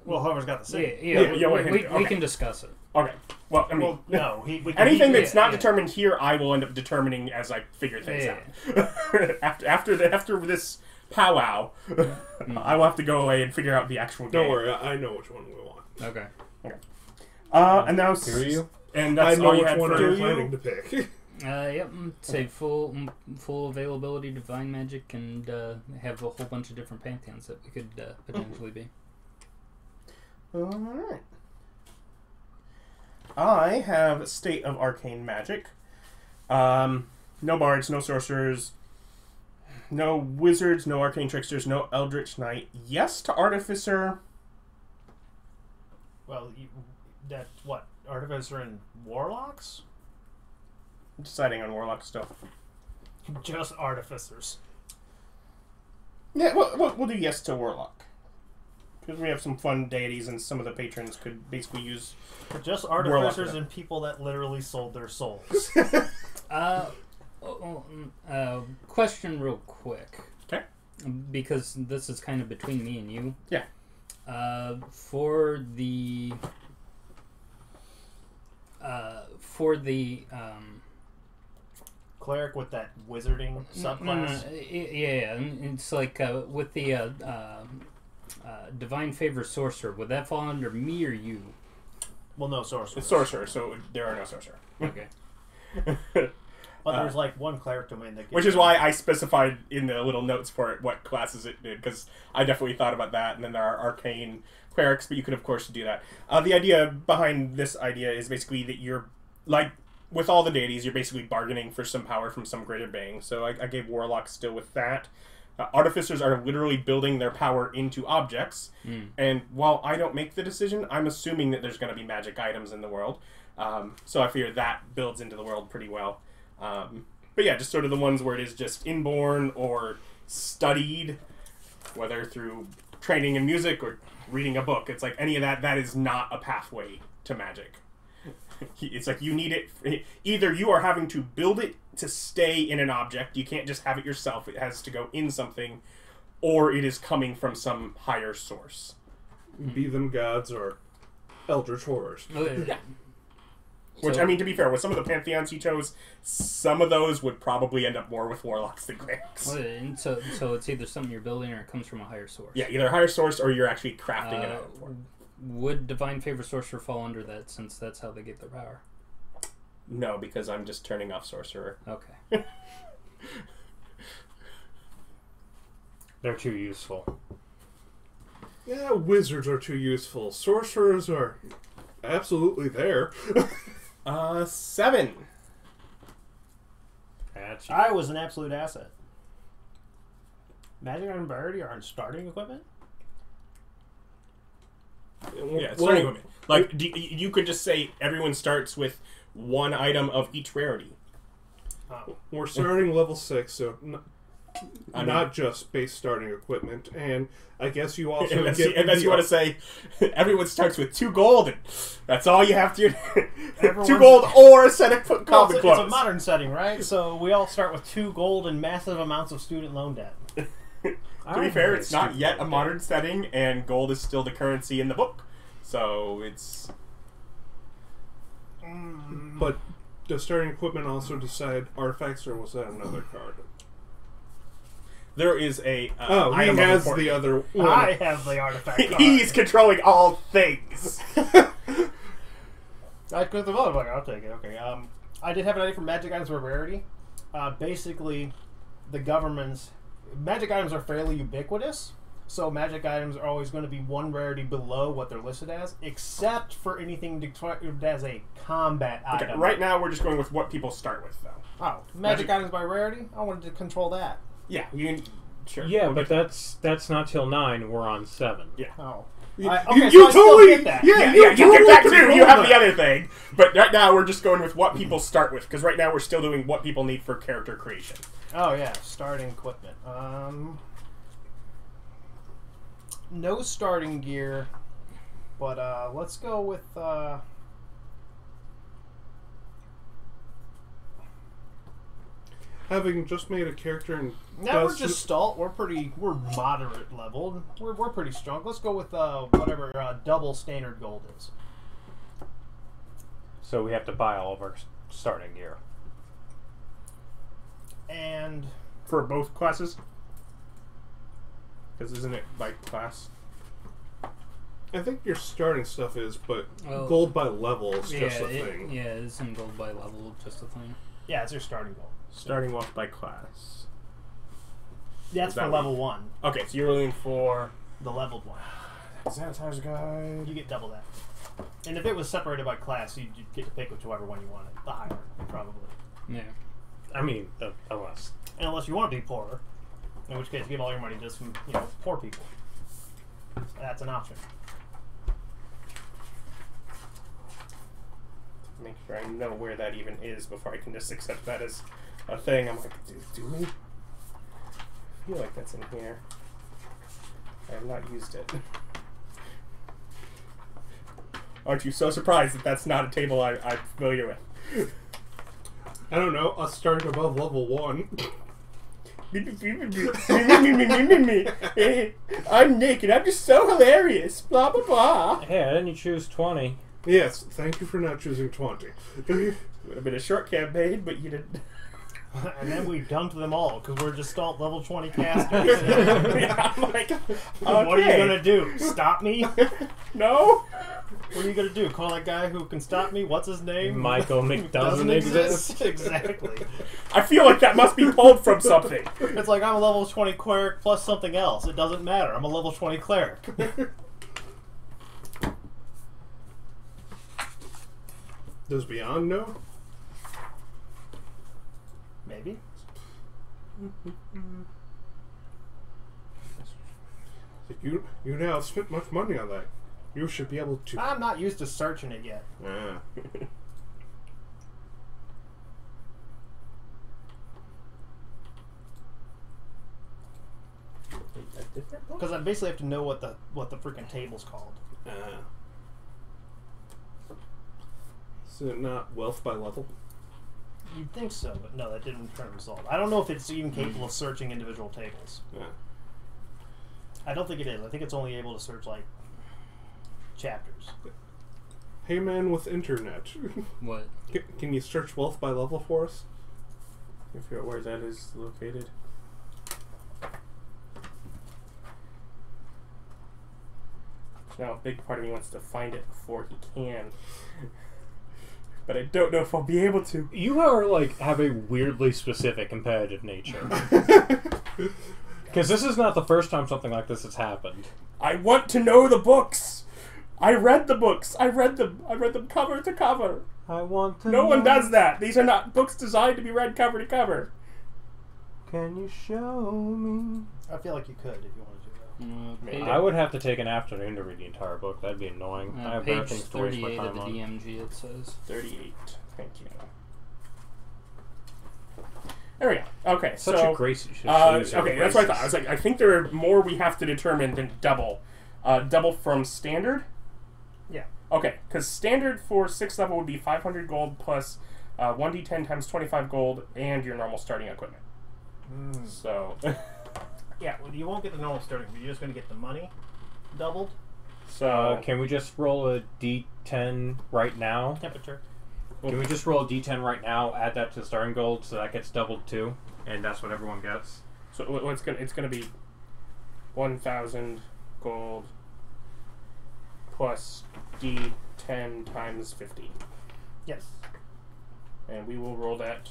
S5: Well, whoever's got the say.
S3: We can discuss it.
S1: Okay. Well, I mean,
S5: anything
S1: that's not determined here, I will end up determining as I figure things out. after this powwow, I will have to go away and figure out the actual game.
S4: Don't worry, I know which one we want.
S3: Okay.
S1: And now,
S2: do you?
S1: And that's
S4: I know
S1: all you
S4: which
S1: had
S4: one
S1: for
S4: I'm planning to pick.
S3: Yep. Say full availability divine magic, and have a whole bunch of different pantheons that we could potentially be.
S1: Alright. I have State of Arcane Magic. No bards, no sorcerers, no wizards, no arcane tricksters, no eldritch knight. Yes to artificer.
S5: Well, that's what? Artificer and warlocks?
S1: I'm deciding on warlock still.
S5: Just artificers.
S1: Yeah, we'll do yes to warlock. Because we have some fun deities, and some of the patrons could basically use
S5: just artificers and people that literally sold their souls.
S3: Question real quick.
S1: Okay.
S3: Because this is kind of between me and you.
S1: Yeah.
S3: For the
S5: cleric with that wizarding subclass.
S3: Yeah, it's like with the divine favor sorcerer. Would that fall under me or you?
S5: Well, no sorcerer.
S1: It's sorcerer, so there are no sorcerer.
S3: Okay.
S5: But there's like one cleric domain that.
S1: Which is why I specified in the little notes for it what classes it did, because I definitely thought about that. And then there are arcane clerics, but you could of course do that. The idea behind this idea is basically that you're like with all the deities, you're basically bargaining for some power from some greater being. So I gave warlocks still with that. Artificers are literally building their power into objects, and while I don't make the decision, I'm assuming that there's going to be magic items in the world. So I figure that builds into the world pretty well. But yeah, just sort of the ones where it is just inborn or studied, whether through training in music or reading a book. It's like any of that is not a pathway to magic. It's like you need it. Either you are having to build it to stay in an object. You can't just have it yourself. It has to go in something, or it is coming from some higher source.
S4: Be them gods or eldritch horrors.
S3: Okay.
S1: Yeah. Which,
S3: So-
S1: I mean, to be fair, with some of the Pantheons you chose, some of those would probably end up more with Warlocks than Clerics.
S3: And so it's either something you're building or it comes from a higher source.
S1: Yeah, either higher source or you're actually crafting it out for.
S3: Would Divine Favor Sorcerer fall under that, since that's how they get their power?
S1: No, because I'm just turning off Sorcerer.
S3: Okay.
S2: They're too useful.
S4: Yeah, wizards are too useful. Sorcerers are absolutely there.
S1: 7.
S2: That's
S5: I was an absolute asset. Magic item priority are on starting equipment?
S1: Yeah, it's starting equipment. Like, you could just say everyone starts with 1 item of each rarity.
S4: We're starting level 6, so
S1: I mean-
S4: not just base starting equipment. And I guess you also
S1: Unless
S4: get...
S1: you want to say everyone starts with 2 gold, and that's all you have to do. 2
S5: Everyone's-
S1: gold or a set of
S5: Well,
S1: common
S5: it's
S1: clothes.
S5: a modern setting, right? So we all start with 2 gold and massive amounts of student loan debt.
S1: To be fair, it's not yet a modern setting, and gold is still the currency in the book. So it's...
S4: But does starting equipment also decide artifacts, or was that another card?
S1: There is a
S4: He
S1: item of
S4: has
S1: importance.
S4: the other one.
S5: I have the artifact card.
S1: He's controlling all things.
S5: I could have like, I'll take it. Okay. I did have an idea for magic items for rarity. Basically, the government's magic items are fairly ubiquitous, so magic items are always going to be 1 rarity below what they're listed as, except for anything described as a combat
S1: Okay,
S5: item.
S1: right now we're just going with what people start with, though.
S5: Oh, magic items by rarity. I wanted to control that.
S1: Yeah, you can... Sure.
S2: Yeah,
S1: we'll
S2: but
S1: get
S2: that's not till 9. We're on 7.
S1: Yeah.
S5: Oh.
S4: You,
S5: Okay,
S4: you
S5: so I still
S4: totally...
S5: get that.
S1: Yeah, you get that too. You have the other thing. But right now we're just going with what people start with, because right now we're still doing what people need for character creation.
S5: Oh yeah, starting equipment. No starting gear, but let's go with
S4: Having just made a character and...
S5: now we're
S4: does-
S5: just stalt. We're moderate leveled. We're pretty strong. Let's go with whatever double standard gold is.
S2: So we have to buy all of our starting gear.
S5: And
S1: For both classes? Because isn't it by class?
S4: I think your starting stuff is, but
S3: Well,
S4: gold by level is
S3: yeah,
S4: just a thing.
S3: yeah, it's in gold by level, just a thing.
S5: yeah, it's your starting gold.
S1: Starting off by class.
S5: That's
S1: Is
S5: for
S1: that
S5: level 1,
S1: Okay, so you're looking for...
S5: the leveled one.
S1: Sanitizer guide.
S5: You get double that. And if it was separated by class, you'd get to pick whichever one you wanted. The higher, probably.
S3: Yeah.
S2: I mean, unless...
S5: And unless you want to be poorer, in which case give all your money to some, poor people. That's an option.
S1: Make sure I know where that even is before I can just accept that as a thing. I'm like, do we? I feel like that's in here. I have not used it. Aren't you so surprised that that's not a table I'm familiar with?
S4: I don't know, us starting above level 1.
S1: I'm Nick and I'm just so hilarious. Blah blah blah.
S2: Hey, didn't you choose 20?
S4: Yes, thank you for not choosing 20.
S1: Would have been a short campaign, but you didn't.
S5: And then we dumped them all because we're just alt level 20 casters.
S1: Yeah, I'm like,
S5: What are you
S1: okay.
S5: gonna do? Stop me?
S1: No.
S5: What are you gonna do? Call that guy who can stop me? What's his name?
S2: Michael doesn't exist.
S5: Exactly.
S1: I feel like that must be pulled from something.
S5: It's like I'm a level 20 cleric plus something else. It doesn't matter. I'm a level 20 cleric.
S4: Does Beyond know?
S5: Maybe.
S4: You now have spent much money on that. You should be able to...
S5: I'm not used to searching it yet.
S4: Ah.
S5: Because I basically have to know what the freaking table's called.
S4: Is it not wealth by level?
S5: You'd think so, but no, that didn't return a result. I don't know if it's even capable of searching individual tables.
S4: Yeah.
S5: I don't think it is. I think it's only able to search, like, chapters.
S4: Hey man with internet.
S3: What?
S4: Can you search wealth by level for us?
S1: I figure out where that is located. Now, a big part of me wants to find it before he can. But I don't know if I'll be able to.
S2: You are like have a weirdly specific competitive nature. Because this is not the first time something like this has happened.
S1: I want to know the books! I read the books! I read them cover to cover!
S2: I want to
S1: No
S2: know.
S1: one does that! These are not books designed to be read cover to cover.
S2: Can you show me?
S5: I feel like you could if you wanted to.
S1: Maybe.
S2: I would have to take an afternoon to read the entire book. That'd be annoying. I have better
S3: Page
S2: things to waste my
S3: 38
S2: time
S3: of the
S2: on.
S3: DMG, it says.
S1: 38. Thank you. There we go. Okay,
S2: Such
S1: so...
S2: a grace. You should use your
S1: okay, that's what I thought. I
S2: graces.
S1: was like, I think there are more we have to determine than double. Double from standard?
S5: Yeah.
S1: Okay, because standard for 6th level would be 500 gold plus 1d10 times 25 gold and your normal starting equipment. So...
S5: Yeah, well, you won't get the normal starting, but you're just going to get the money doubled.
S1: So...
S2: Can we just roll a d10 right now?
S5: Temperature.
S2: Can we just roll a d10 right now, add that to the starting gold, so that gets doubled too? And that's what everyone gets?
S1: So it's gonna be 1,000 gold plus d10 times 50.
S5: Yes.
S1: And we will roll that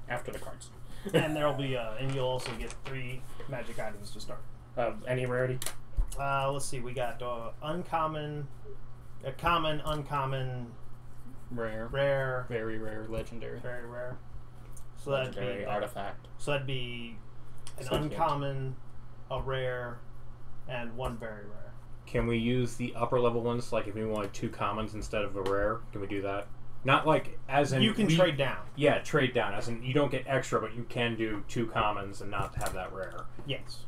S1: after the cards.
S5: And there'll be, and you'll also get 3 magic items to start.
S1: Any rarity?
S5: Let's see, we got uncommon, a common, uncommon,
S3: Rare.
S5: rare,
S3: Very rare. Legendary.
S5: very rare. So that'd
S1: Legendary
S5: be
S1: artifact.
S5: So that'd be an
S1: Sentient.
S5: uncommon, a rare, and 1 very rare.
S2: Can we use the upper level ones, like if we wanted 2 commons instead of a rare? Can we do that? Not like as in...
S5: You can trade down.
S2: Yeah, trade down. As in, you don't get extra, but you can do 2 commons and not have that rare.
S5: Yes.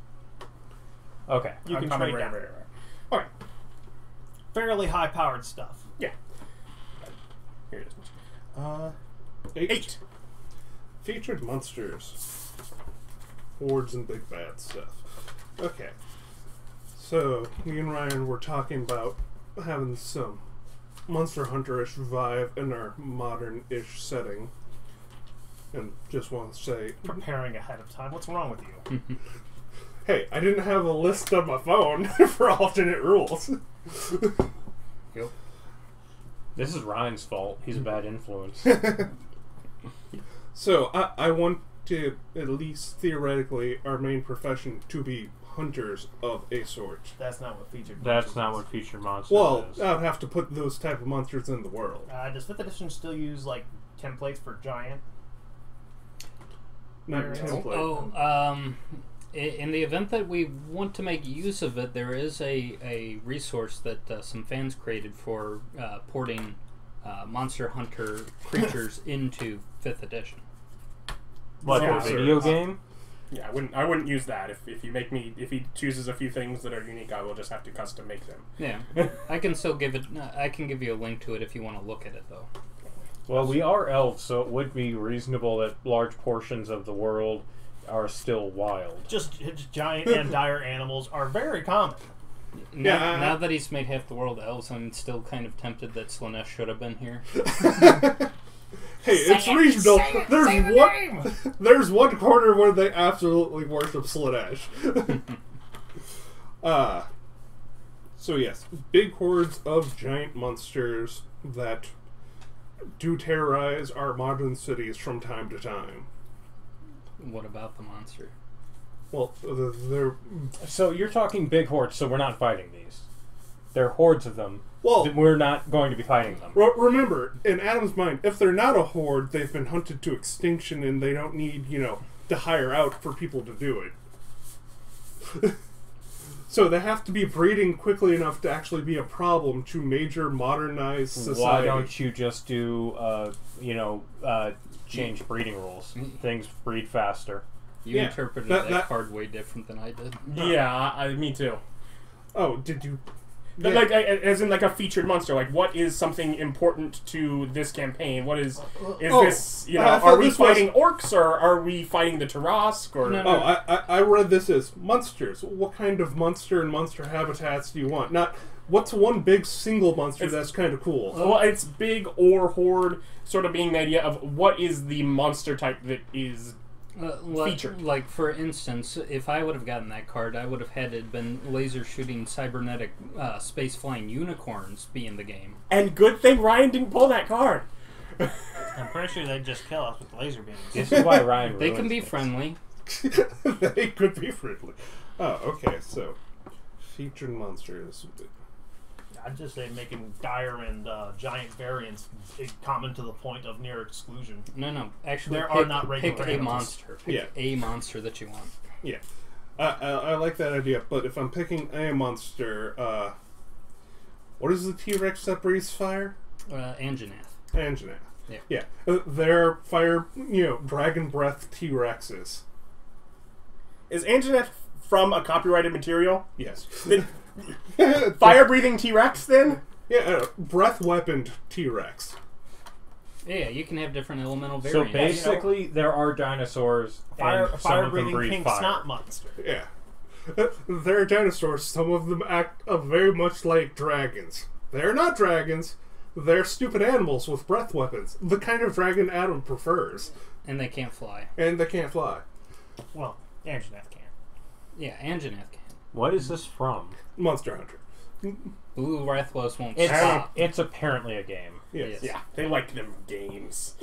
S2: Okay.
S5: You can
S1: Uncommon,
S5: trade down.
S1: rare. Okay.
S5: Fairly high-powered stuff.
S1: Yeah. Here it is. 8.
S4: Featured monsters. Hordes and big bad stuff. Okay. So, me and Ryan were talking about having some Monster Hunter-ish vibe in our modern-ish setting. And just want to say,
S5: Preparing ahead of time. What's wrong with you?
S4: hey, I didn't have a list on my phone for alternate rules.
S3: Yep.
S2: This is Ryan's fault. He's a bad influence.
S4: So, I want to, at least theoretically, our main profession to be hunters of a sort.
S5: That's not what featured
S2: That's
S5: monsters
S2: not
S5: is.
S2: what featured monsters
S4: Well,
S2: is.
S4: I'd have to put those type of monsters in the world.
S5: Does 5th edition still use, like, templates for giant?
S4: Not
S5: There is.
S4: template.
S3: In the event that we want to make use of it, there is a resource that some fans created for porting Monster Hunter creatures into 5th edition.
S2: Like
S1: Yeah,
S2: a video
S4: sir.
S2: game?
S1: Yeah, I wouldn't use that. If you make me, if he chooses a few things that are unique, I will just have to custom make them.
S3: Yeah, I can still give it. I can give you a link to it if you want to look at it, though.
S2: Well, we are elves, so it would be reasonable that large portions of the world are still wild.
S5: Just giant and dire animals are very common.
S3: Now that he's made half the world elves, I'm still kind of tempted that Slanesh should have been here.
S4: Hey, it's reasonable. There's one corner where they absolutely worship Slanesh. So yes, big hordes of giant monsters that do terrorize our modern cities from time to time.
S3: What about the monster?
S4: Well, they're
S2: So you're talking big hordes, so we're not fighting these. There are hordes of them.
S4: well.
S2: We're not going to be fighting them.
S4: Remember, in Adam's mind, if they're not a horde, they've been hunted to extinction, and they don't need, to hire out for people to do it. So they have to be breeding quickly enough to actually be a problem to major modernized society.
S2: Why don't you just do, change breeding rules? Things breed faster.
S3: You
S4: Yeah,
S3: interpreted
S4: that-
S3: that card way different than I did.
S1: Yeah, me too.
S4: Oh, did you?
S1: But like, as in like a featured monster. Like, what is something important to this campaign? What is this?
S4: I thought
S1: Are we
S4: this was-
S1: fighting orcs or are we fighting the Tarask? Or
S3: No,
S4: Oh, I read this as monsters. What kind of monster and monster habitats do you want? Not What's one big single monster that's kind of cool?
S1: Well, it's big or horde, sort of being the idea of what is the monster type that is featured.
S3: Like, for instance, if I would have gotten that card, I would have had it been laser shooting cybernetic space flying unicorns be in the game.
S1: And good thing Ryan didn't pull that card.
S5: I'm pretty sure they'd just kill us with laser beams.
S2: This is why Ryan.
S3: They can
S2: ruins
S3: be
S2: things.
S3: friendly.
S4: They could be friendly. Oh, okay. So, featured monsters.
S5: I'd just say making dire and giant variants common to the point of near exclusion.
S3: No. Actually,
S5: There are not regular
S3: pick a
S5: animals.
S3: monster. Pick a monster that you want.
S4: Yeah. I like that idea, but if I'm picking a monster, what is the T-Rex that breathes fire?
S3: Anjanath.
S4: Anjanath.
S3: Yeah.
S4: They're fire, dragon breath T-Rexes.
S1: Is Anjanath from a copyrighted material?
S4: Yes.
S1: Fire-breathing T-Rex, then?
S4: Yeah, breath-weaponed T-Rex.
S3: Yeah, you can have different elemental
S2: So
S3: variants.
S2: basically, there are dinosaurs, and some of them
S5: Fire-breathing
S2: breathe
S5: pink
S2: fire.
S5: snot monster.
S4: Yeah. They're dinosaurs. Some of them act very much like dragons. They're not dragons. They're stupid animals with breath weapons. The kind of dragon Adam prefers.
S3: And they can't fly.
S4: And they can't fly.
S5: Well, Anjanath can.
S3: Yeah, Anjanath can.
S2: What is this from?
S4: Monster Hunter.
S3: Blue Rathalos won't
S2: It's
S3: stop.
S2: it's apparently a game.
S4: Yes.
S1: Yeah, they like them games.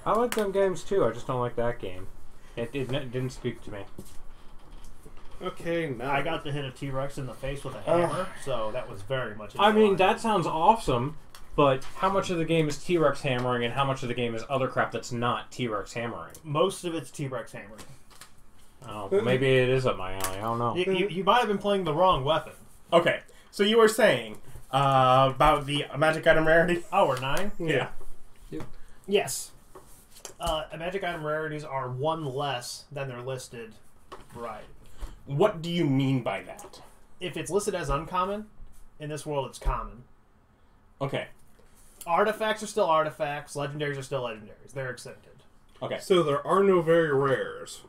S2: I like them games too. I just don't like that game. It didn't speak to me.
S4: Okay, now
S5: I got to hit a T-Rex in the face with a hammer, so that was very much.
S2: I mean, that sounds awesome, but how much of the game is T-Rex hammering, and how much of the game is other crap that's not T-Rex hammering?
S5: most of it's T-Rex hammering.
S2: Oh, maybe it is up my alley. I don't know.
S5: You might have been playing the wrong weapon.
S1: Okay, so you were saying about the magic item rarity?
S5: Oh, we're 9?
S4: Yeah.
S5: Yes. Magic item rarities are one less than their listed variety.
S1: What do you mean by that?
S5: If it's listed as uncommon, in this world it's common.
S1: Okay.
S5: Artifacts are still artifacts. Legendaries are still legendaries. They're exempted.
S1: Okay.
S4: So there are no very rares.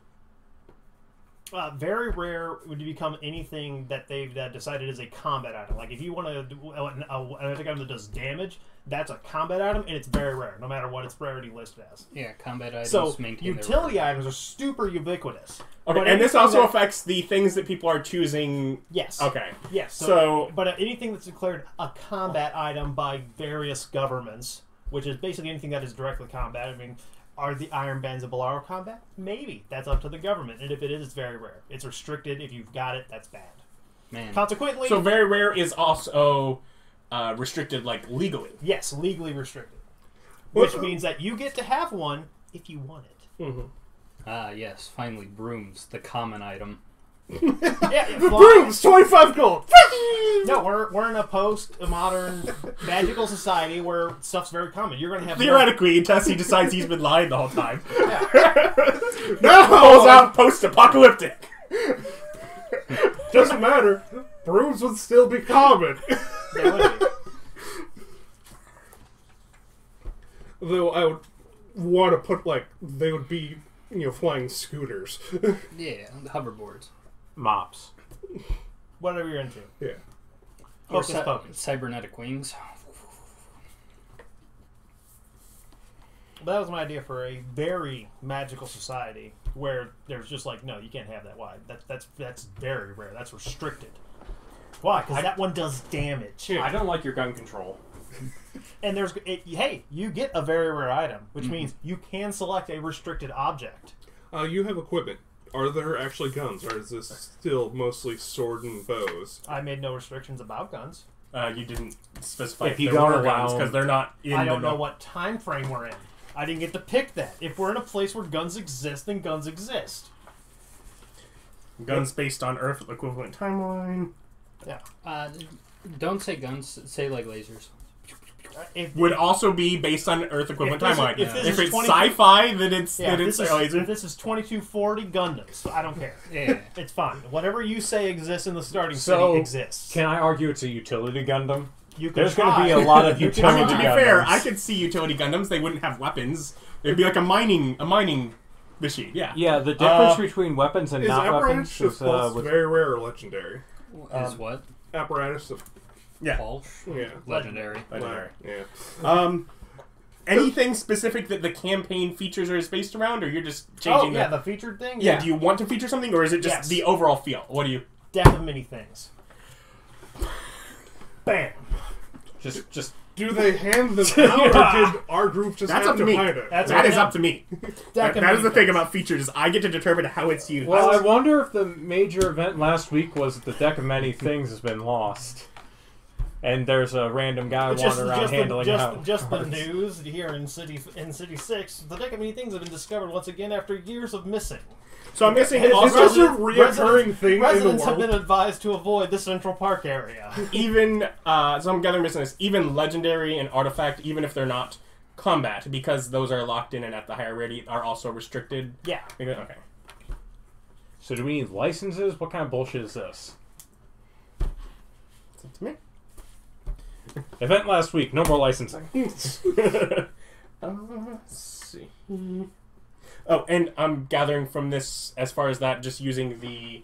S5: Very rare would become anything that they've decided is a combat item. Like if you want to do an magic item that does damage, that's a combat item, and it's very rare, no matter what its rarity listed as.
S3: Yeah, combat items
S5: So
S3: maintain
S5: utility
S3: their
S5: items are super ubiquitous.
S1: Okay,
S5: But
S1: and this
S5: anything
S1: also
S5: that-
S1: affects the things that people are choosing.
S5: Yes.
S1: Okay.
S5: Yes.
S1: So-
S5: but anything that's declared a combat item by various governments, which is basically anything that is directly combat. I mean, are the iron bands of Bolaro combat? Maybe. That's up to the government. And if it is, it's very rare. It's restricted. If you've got it, that's bad.
S3: Man.
S5: Consequently,
S1: So very rare is also restricted, like, legally.
S5: yes, legally restricted. Which means that you get to have one if you want it.
S4: Mm-hmm.
S3: Ah, yes, finally, Brooms, the common item.
S5: Yeah,
S4: Brooms, 25 gold!
S5: No, we're in a post-modern magical society where stuff's very common. You're going to have...
S1: Theoretically, until he decides he's been lying the whole time.
S4: No!
S1: Pulls out post-apocalyptic.
S4: Doesn't matter. Brooms would still be common.
S5: They would be.
S4: Though I would want to put, they would be, flying scooters.
S3: Yeah, the hoverboards.
S2: Mops.
S5: Whatever you're into.
S4: Yeah.
S3: Or
S5: Focus, focus.
S3: cybernetic wings.
S5: But that was my idea for a very magical society where there's just like, no, you can't have that. Why? That's very rare. That's restricted. Why? Because that one does damage.
S2: I don't like your gun control.
S5: And hey, you get a very rare item, which means you can select a restricted object.
S4: You have equipment. Are there actually guns, or is this still mostly sword and bows?
S5: I made no restrictions about guns.
S1: You didn't specify
S2: If
S1: if
S2: you
S1: there
S2: go
S1: were guns,
S2: around-
S1: because they're not in
S5: I don't
S1: the
S5: know what time frame we're in. I didn't get to pick that. If we're in a place where guns exist, then guns exist.
S1: guns based on Earth equivalent timeline.
S5: Yeah.
S3: Don't say guns, say like lasers.
S5: If,
S1: Would also be based on Earth equivalent
S5: If this is-
S1: timeline.
S5: if this
S1: If
S5: is
S1: it's
S5: 20
S1: sci-fi, then it's
S5: yeah,
S1: then
S5: if
S1: it's
S5: this
S1: a
S5: is,
S1: laser.
S5: if this is 2240 Gundams, I don't care.
S3: Yeah.
S5: It's fine. Whatever you say exists in the starting
S2: So,
S5: city exists.
S2: Can I argue it's a utility Gundam?
S5: You can
S2: There's going to be a
S5: try.
S2: lot of
S1: I mean,
S2: utility
S1: to be
S2: Gundams.
S1: fair, I could see utility Gundams. They wouldn't have weapons. It'd be like a mining machine. Yeah.
S2: Yeah, the difference between weapons and
S4: Is
S2: not
S4: apparatus
S2: weapons
S4: of
S2: is
S4: plus
S2: with
S4: very rare or legendary?
S3: Is what?
S4: Apparatus of
S1: Yeah.
S3: False.
S4: Yeah.
S3: Legendary.
S1: Legendary.
S4: Yeah.
S1: Anything specific that the campaign features are based around, or you're just
S5: Oh,
S1: changing
S5: yeah, the featured thing?
S1: Yeah, do you want to feature something, or is it just
S5: Yes.
S1: the overall feel? What do you...
S5: Death of many things. Bam.
S2: Just
S4: Do they hand them out, or did our group just
S1: That's
S4: have
S1: up to me.
S4: hide it?
S5: That's
S1: That
S5: up
S1: is
S5: to
S1: up to me. That is the thing about features, is I get to determine how it's used.
S2: well, I wonder if the major event last week was that the deck of many things has been lost, and there's a random guy wandering around handling
S5: just the news here in City 6. The deck of many things have been discovered once again after years of missing.
S1: So I'm guessing
S4: Is
S1: also...
S4: this a reoccurring thing in the
S5: Residents have
S4: world?
S5: been advised to avoid the Central Park area.
S1: Even, so I'm gathering this, even legendary and artifact, even if they're not combat, because those are locked in and at the higher rarity, are also restricted.
S5: Yeah.
S1: Okay.
S2: So do we need licenses? What kind of bullshit is this?
S1: It's up to me.
S2: Event last week, no more licensing.
S1: Let's see. Oh, and I'm gathering from this, as far as that, just using the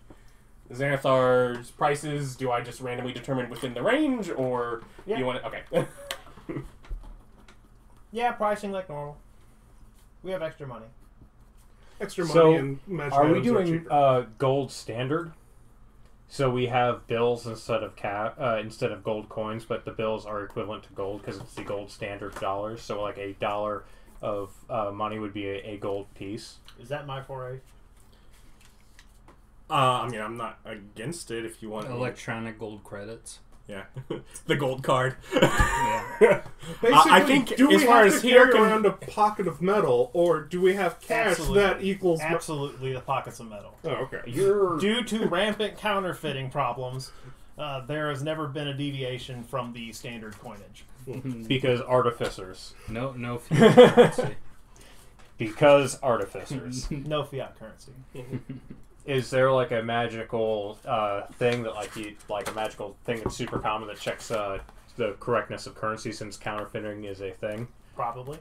S1: Xanathar's prices, do I just randomly determine within the range, or do you want it? Okay.
S5: Yeah, pricing like normal. We have extra money.
S4: Extra money
S2: So,
S4: and magic
S2: are we
S4: items
S2: doing
S4: cheaper.
S2: gold standard? So we have bills instead of gold coins, but the bills are equivalent to gold because it's the gold standard dollars. So like $1 of money would be a gold piece.
S5: Is that my foray?
S1: I mean, I'm not against it if you want.
S3: Electronic gold credits.
S1: Yeah. The gold card.
S3: Yeah.
S4: Basically,
S1: I think
S4: do we
S1: as far
S4: have
S1: as
S4: to
S1: here
S4: carry
S1: can-
S4: around a pocket of metal, or do we have cash
S5: Absolutely.
S4: that equals...
S5: Absolutely the pockets of metal.
S4: Oh, okay.
S2: You're
S5: Due to rampant counterfeiting problems, there has never been a deviation from the standard coinage.
S2: because artificers.
S3: No fiat currency.
S2: Because artificers.
S5: No fiat currency.
S2: Is there like a magical thing that like a magical thing that's super common that checks the correctness of currency since counterfeiting is a thing?
S5: Probably.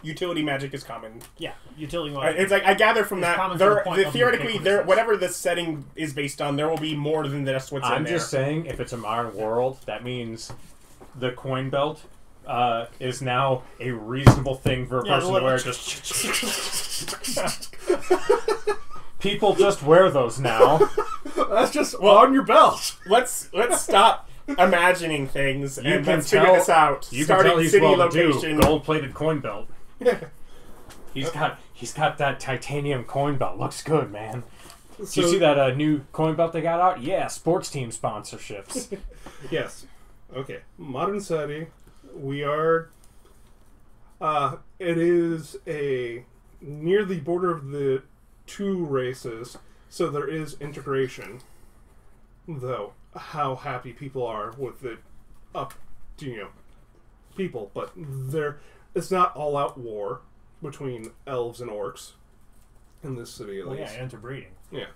S1: Utility magic is common.
S5: Yeah. Utility
S1: It's like I gather from
S5: It's
S1: that
S5: common to the point of
S1: theoretically
S5: ubiquitousness.
S1: whatever the setting is based on, there will be more than just what's in
S2: I'm
S1: there.
S2: just saying, if it's a modern world, that means the coin belt is now a reasonable thing for a
S5: Yeah,
S2: person
S5: the
S2: to wear.
S5: little-
S2: Just people just wear those now.
S4: That's just on your belt.
S1: Let's stop imagining things
S2: You
S1: and
S2: can
S1: let's figure
S2: tell-
S1: this out.
S2: You can
S1: Starting
S2: tell he's
S1: city
S2: well to do.
S1: location.
S2: Gold-plated coin belt. He's got that titanium coin belt. Looks good, man. Did you see that new coin belt they got out? Yeah, sports team sponsorships.
S4: Yes. Okay. Modern city. We are... it is near the border of the two races, so there is integration. Though, how happy people are with it up to, people. But it's not all-out war between elves and orcs in this city, at
S5: Well,
S4: least.
S5: yeah, interbreeding.
S4: Yeah.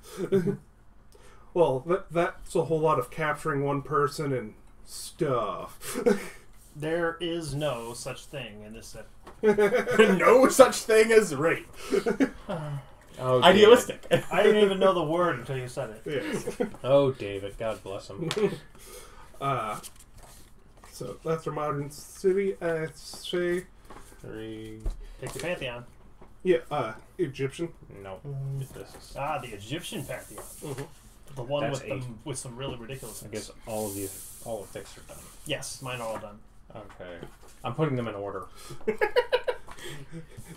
S4: Well, that's a whole lot of capturing one person and stuff.
S5: There is no such thing in this set.
S1: No such thing as rape.
S2: Oh,
S1: Idealistic.
S5: I didn't even know the word until you said it.
S4: Yes.
S2: Oh, David. God bless him.
S4: So that's our modern city. I'd say,
S5: Pick the Pantheon.
S4: yeah, Egyptian.
S2: No. This is,
S5: Ah, the Egyptian Pantheon.
S4: Mm-hmm.
S5: The one
S2: That's
S5: with some really ridiculous
S2: I
S5: things.
S2: guess all of the picks are done.
S5: Yes, mine are all done.
S2: Okay. I'm putting them in order.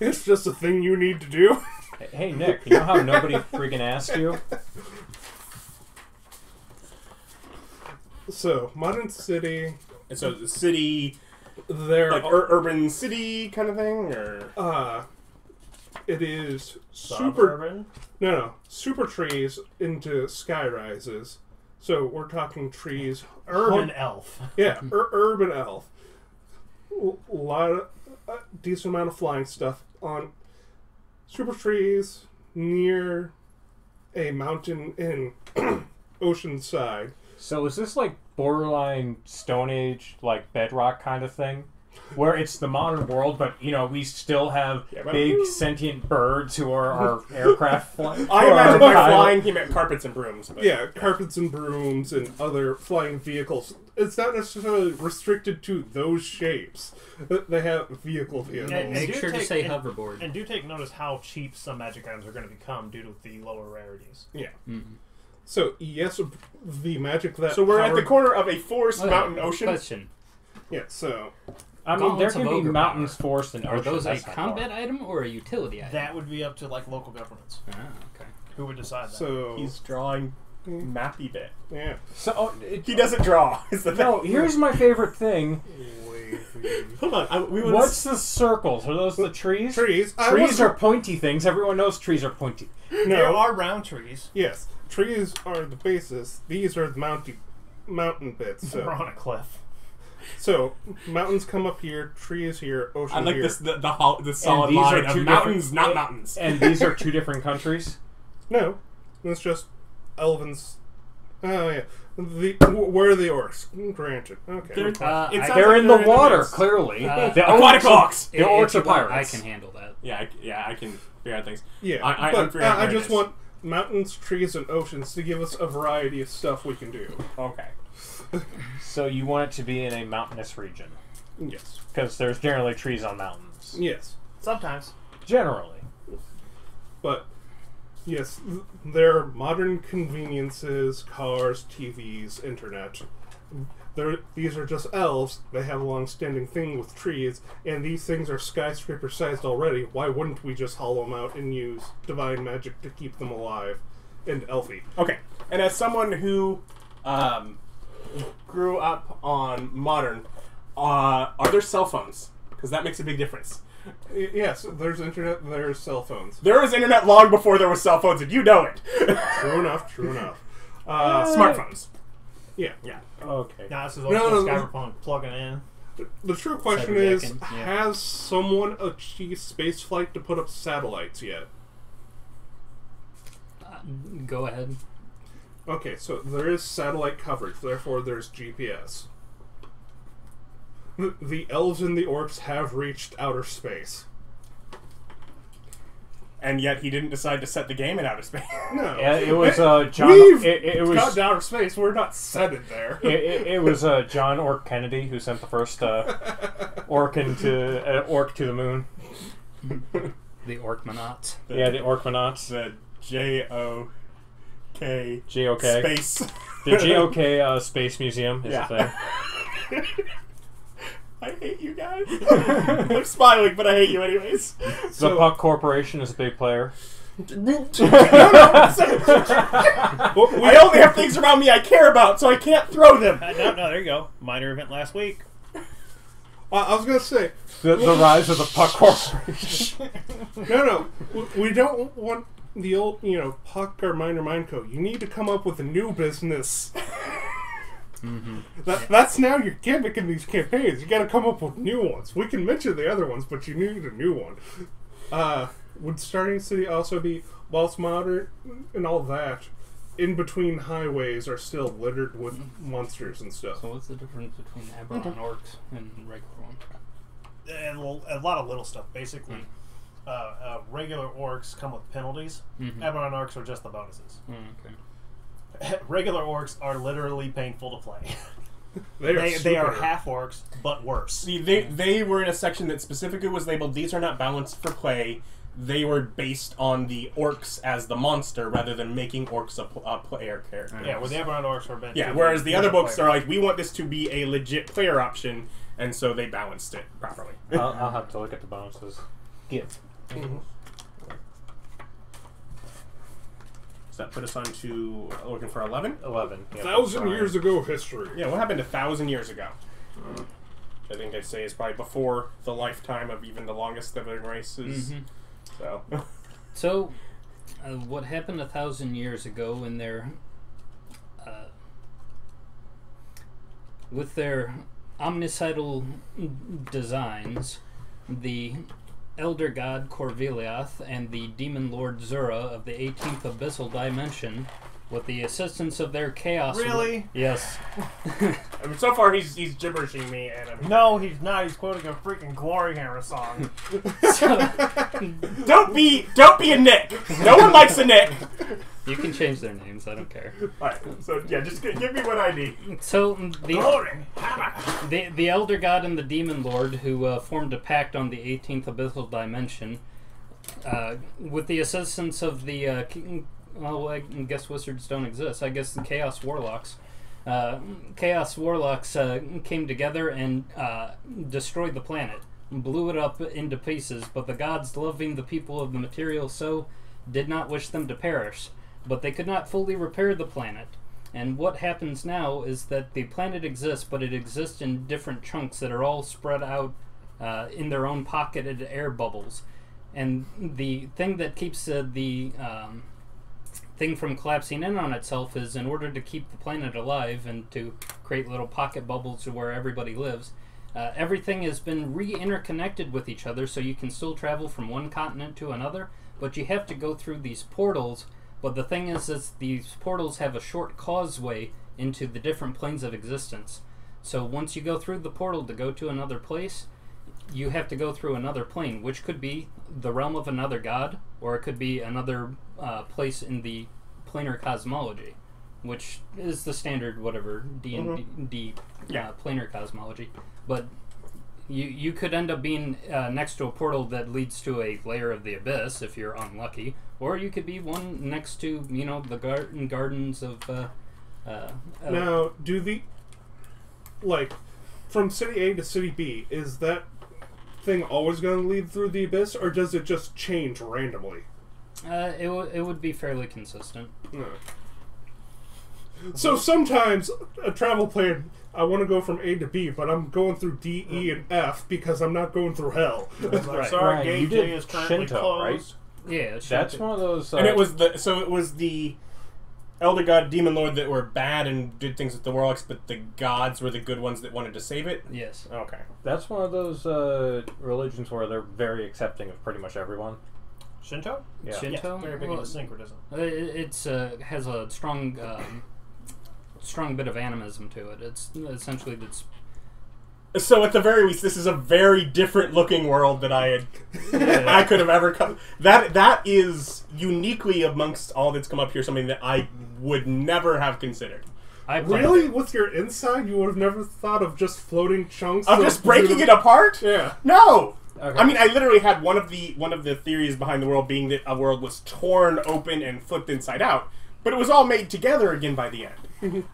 S4: It's just a thing you need to do.
S2: Hey, Nick, you know how nobody freaking asked you?
S4: So, modern city.
S1: And so the city,
S4: There
S1: like
S4: are,
S1: urban city kind of thing, or
S4: it is super.
S5: Suburban.
S4: No, super trees into sky rises. So we're talking trees.
S5: Urban elf.
S4: Yeah, urban elf. Lot of decent amount of flying stuff on super trees near a mountain in Oceanside.
S2: So is this like borderline Stone Age, like Bedrock kind of thing? Where it's the modern world, but, we still have big sentient birds who are our aircraft flying.
S1: I imagine by flying he meant carpets and brooms. But,
S4: Yeah, carpets and brooms and other flying vehicles. it's not necessarily restricted to those shapes. They have vehicles.
S5: And
S3: Make
S5: do
S3: sure to
S5: take-
S3: say
S5: and-
S3: hoverboard.
S5: And do take notice how cheap some magic items are going to become due to the lower rarities.
S4: Yeah.
S3: Mhm.
S4: So yes, the magic that.
S1: So we're at the
S4: powered-
S1: corner of a forest,
S3: Okay,
S1: mountain, ocean.
S3: Question:
S4: Yeah. So
S2: I mean, there
S3: Gauntlets of
S2: can be
S3: Ogre
S2: mountains,
S3: power.
S2: forests, and
S3: Are
S2: oceans.
S3: those a
S2: That's not
S3: combat
S2: far.
S3: item or a utility item?
S5: That would be up to like local governments.
S3: Ah, okay.
S5: Who would decide that?
S4: so
S1: He's drawing mappy bit.
S4: yeah.
S2: So,
S1: He doesn't draw. Is the
S2: no,
S1: thing.
S2: here's my favorite thing.
S1: Hold on. We would.
S2: What's the circles? Are those the trees?
S4: Trees.
S2: Trees are pointy things. Everyone knows trees are pointy.
S5: There
S4: no.
S5: are round trees.
S4: Yes, trees are the basis. These are the mountain bits.
S5: We're
S4: So,
S5: on a cliff.
S4: so mountains come up here, trees here, ocean
S1: I like
S4: here.
S1: this the solid
S2: these are
S1: line of
S2: two
S1: mountains,
S2: different-
S1: not mountains.
S2: And these are two different countries.
S4: No, it's just Elven's. Oh yeah, where are the orcs?
S1: They're-
S4: Granted. Okay.
S1: it sounds
S2: They're
S1: like
S2: in the
S1: they're
S2: water,
S1: mess.
S2: clearly. The
S1: Aquatic
S2: orcs are-
S1: orcs!
S2: The
S3: If
S2: orcs
S3: you
S2: are
S3: want,
S2: pirates.
S3: I can handle that.
S1: Yeah, I can figure out things.
S4: Yeah,
S1: I'm
S4: but
S1: figuring out
S4: I
S1: where it
S4: just
S1: is.
S4: want mountains, trees, and oceans to give us a variety of stuff we can do.
S1: Okay.
S2: So you want it to be in a mountainous region.
S4: Yes.
S2: Because there's generally trees on mountains.
S4: Yes.
S5: Sometimes.
S2: Generally.
S4: But yes, there are modern conveniences, cars, TVs, internet. These are just elves. They have a long-standing thing with trees, and these things are skyscraper-sized already. Why wouldn't we just hollow them out and use divine magic to keep them alive and elfy?
S1: Okay. And as someone who grew up on modern, are there cell phones? Because that makes a big difference.
S4: Yes, there's internet, there's cell phones.
S1: There was internet long before there was cell phones, and you know it.
S4: True enough, true enough.
S1: Smartphones.
S4: Yeah.
S1: Yeah.
S2: Okay.
S5: Now this is
S4: No,
S5: also
S4: no, no.
S5: Cyberpunk plugging in.
S4: The true question is,
S3: Cyberjacking, yeah.
S4: has someone achieved spaceflight to put up satellites yet?
S3: Go ahead.
S4: Okay, so there is satellite coverage, therefore there's GPS. The elves and the orcs have reached outer space.
S1: And yet he didn't decide to set the game in outer space.
S4: No.
S2: Yeah, it was John.
S4: We've
S2: It
S4: got
S2: was
S4: to outer space, we're not set it there.
S2: it was John Orc Kennedy who sent the first orc to the moon.
S3: The Orcmanauts.
S2: Yeah, the Orcmanauts.
S1: The J-O-K
S2: GOK.
S1: space.
S2: The GOK Space Museum is
S1: Yeah.
S2: a thing.
S1: I hate you guys. I'm smiling, but I hate you anyways.
S2: The Puck Corporation is a big player.
S1: I only have things around me I care about, so I can't throw them.
S5: No, there you go. Minor event last week.
S4: I was going to say,
S2: The rise of the Puck Corporation.
S4: no, we don't want the old, Puck or Minor Mindco. You need to come up with a new business.
S3: Mm-hmm.
S4: That's now your gimmick in these campaigns. You got to come up with new ones. We can mention the other ones, but you need a new one. Would Starting City also be, whilst modern and all that, in between highways are still littered with monsters and stuff?
S3: So what's the difference between Aberon orcs and regular ones?
S5: And a lot of little stuff. Basically, regular orcs come with penalties.
S3: Mhm.
S5: Aberon orcs are just the bonuses.
S3: Okay.
S5: Regular orcs are literally painful to play.
S4: They
S5: They are
S4: super-
S5: half orcs, but worse.
S1: See, they were in a section that specifically was labeled, these are not balanced for play. They were based on the orcs as the monster rather than making orcs a player character.
S5: Yeah, where the Aberon orcs are meant.
S1: Yeah,
S5: to
S1: whereas
S5: be
S1: the other books
S5: player.
S1: are like, we want this to be a legit player option, and so they balanced it properly.
S2: I'll have to look at the bonuses. Give.
S4: Mhm.
S1: So that put us on to looking for 11?
S2: 11. Yep,
S4: 1,000
S2: that's
S4: years ago history.
S1: Yeah, what happened 1,000 years ago? I think I'd say is probably before the lifetime of even the longest living races.
S3: Mhm.
S1: So,
S3: So, what happened 1,000 years ago in their, with their omnicidal designs, the Elder God Corviliath and the Demon Lord Zura of the 18th Abyssal Dimension, with the assistance of their Chaos...
S5: Really?
S3: Yes.
S1: I mean, so far he's gibberishing me, and I'm
S5: No, he's not. He's quoting a freaking Glory Hammer song.
S1: don't be a Nick. No one likes a Nick.
S3: You can change their names. I don't care.
S1: All right, so yeah, just give me what I need.
S3: So
S5: Glory Hammer.
S3: the Elder God and the Demon Lord, who formed a pact on the 18th abyssal dimension, with the assistance of the I guess wizards don't exist. I guess the Chaos Warlocks. Chaos Warlocks came together and destroyed the planet, blew it up into pieces. But the gods, loving the people of the material so, did not wish them to perish. But they could not fully repair the planet. And what happens now is that the planet exists, but it exists in different chunks that are all spread out in their own pocketed air bubbles. And the thing that keeps the thing from collapsing in on itself is, in order to keep the planet alive and to create little pocket bubbles where everybody lives, everything has been re-interconnected with each other, so you can still travel from one continent to another, but you have to go through these portals. But the thing is these portals have a short causeway into the different planes of existence. So once you go through the portal to go to another place, you have to go through another plane, which could be the realm of another god, or it could be another place in the planar cosmology, which is the standard whatever D&D planar cosmology. But you could end up being next to a portal that leads to a layer of the abyss if you're unlucky, or you could be one next to the gardens of.
S4: Now, do the from city A to city B, is that thing always going to lead through the abyss, or does it just change randomly?
S3: It would be fairly consistent.
S4: No. So sometimes a travel plan, I want to go from A to B, but I'm going through D, E, and F because I'm not going through hell.
S3: Right.
S5: Sorry,
S2: Right,
S5: Gate
S2: you
S5: J
S2: did
S5: is currently
S2: Shinto,
S5: closed.
S3: Yeah, it's
S2: That's one of those.
S1: And it was the Elder God, Demon Lord that were bad and did things with the warlocks, but the gods were the good ones that wanted to save it.
S3: Yes.
S1: Okay.
S2: That's one of those religions where they're very accepting of pretty much everyone.
S5: Shinto?
S2: Yeah.
S3: Shinto?
S5: Yes, very big into syncretism.
S3: It's has a strong strong bit of animism to it. It's essentially
S1: So at the very least, this is a very different looking world that I could have ever come. That is uniquely amongst all that's come up here something that I would never have considered.
S4: Really? With your inside, you would have never thought of just floating chunks
S1: Of just breaking it apart?
S4: Yeah.
S1: No.
S2: Okay.
S1: I mean, I literally had one of the theories behind the world being that a world was torn open and flipped inside out, but it was all made together again by the end.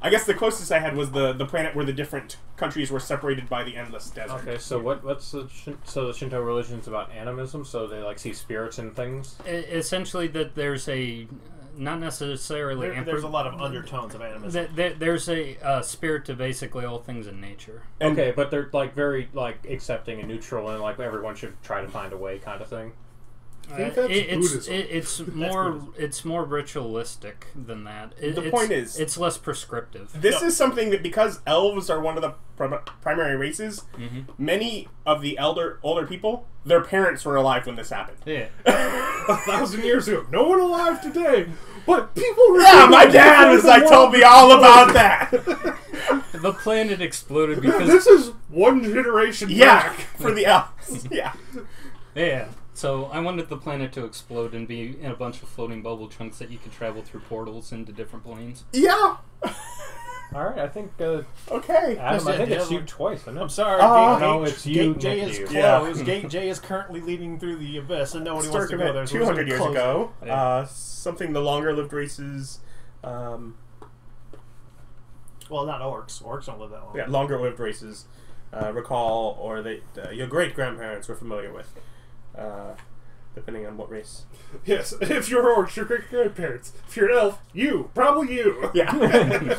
S1: I guess the closest I had was the planet where the different countries were separated by the endless desert.
S2: Okay, so what's the Shinto religion's about animism? So they see spirits and things.
S3: Essentially, that there's a not necessarily
S5: There's a lot of undertones of animism.
S3: There's a spirit to basically all things in nature.
S1: And
S2: Okay, but they're very accepting and neutral, and everyone should try to find a way, kind of thing.
S4: I think that's Buddhism.
S3: It's more ritualistic than that.
S1: The point is,
S3: it's less prescriptive.
S1: this is something that, because elves are one of the primary races, many of the older people, their parents were alive when this happened.
S3: Yeah.
S4: 1,000 years ago. No one alive today, but people.
S1: Yeah, my dad was told me all about that.
S3: The planet exploded because
S4: This is one generation back.
S1: For the elves. Yeah.
S3: yeah. So I wanted the planet to explode and be in a bunch of floating bubble chunks that you could travel through portals into different planes.
S1: Yeah.
S2: All right, I think.
S1: Okay.
S2: Adam, I think
S5: Yeah,
S2: it's you twice, isn't it?
S5: I'm sorry,
S2: no, it's you,
S5: Gate J
S2: Nick,
S5: is
S2: you.
S5: closed.
S1: Yeah.
S5: Gate J is currently leading through the abyss, and nobody wants to go there. So
S1: 200 years ago,
S3: Yeah.
S1: something the longer-lived races,
S5: Well, not orcs. Orcs don't live that long.
S1: longer-lived races recall, or your great-grandparents were familiar with, depending on what race.
S4: Yes, if you're orcs, your great grandparents. If you're an elf, probably you.
S1: Yeah.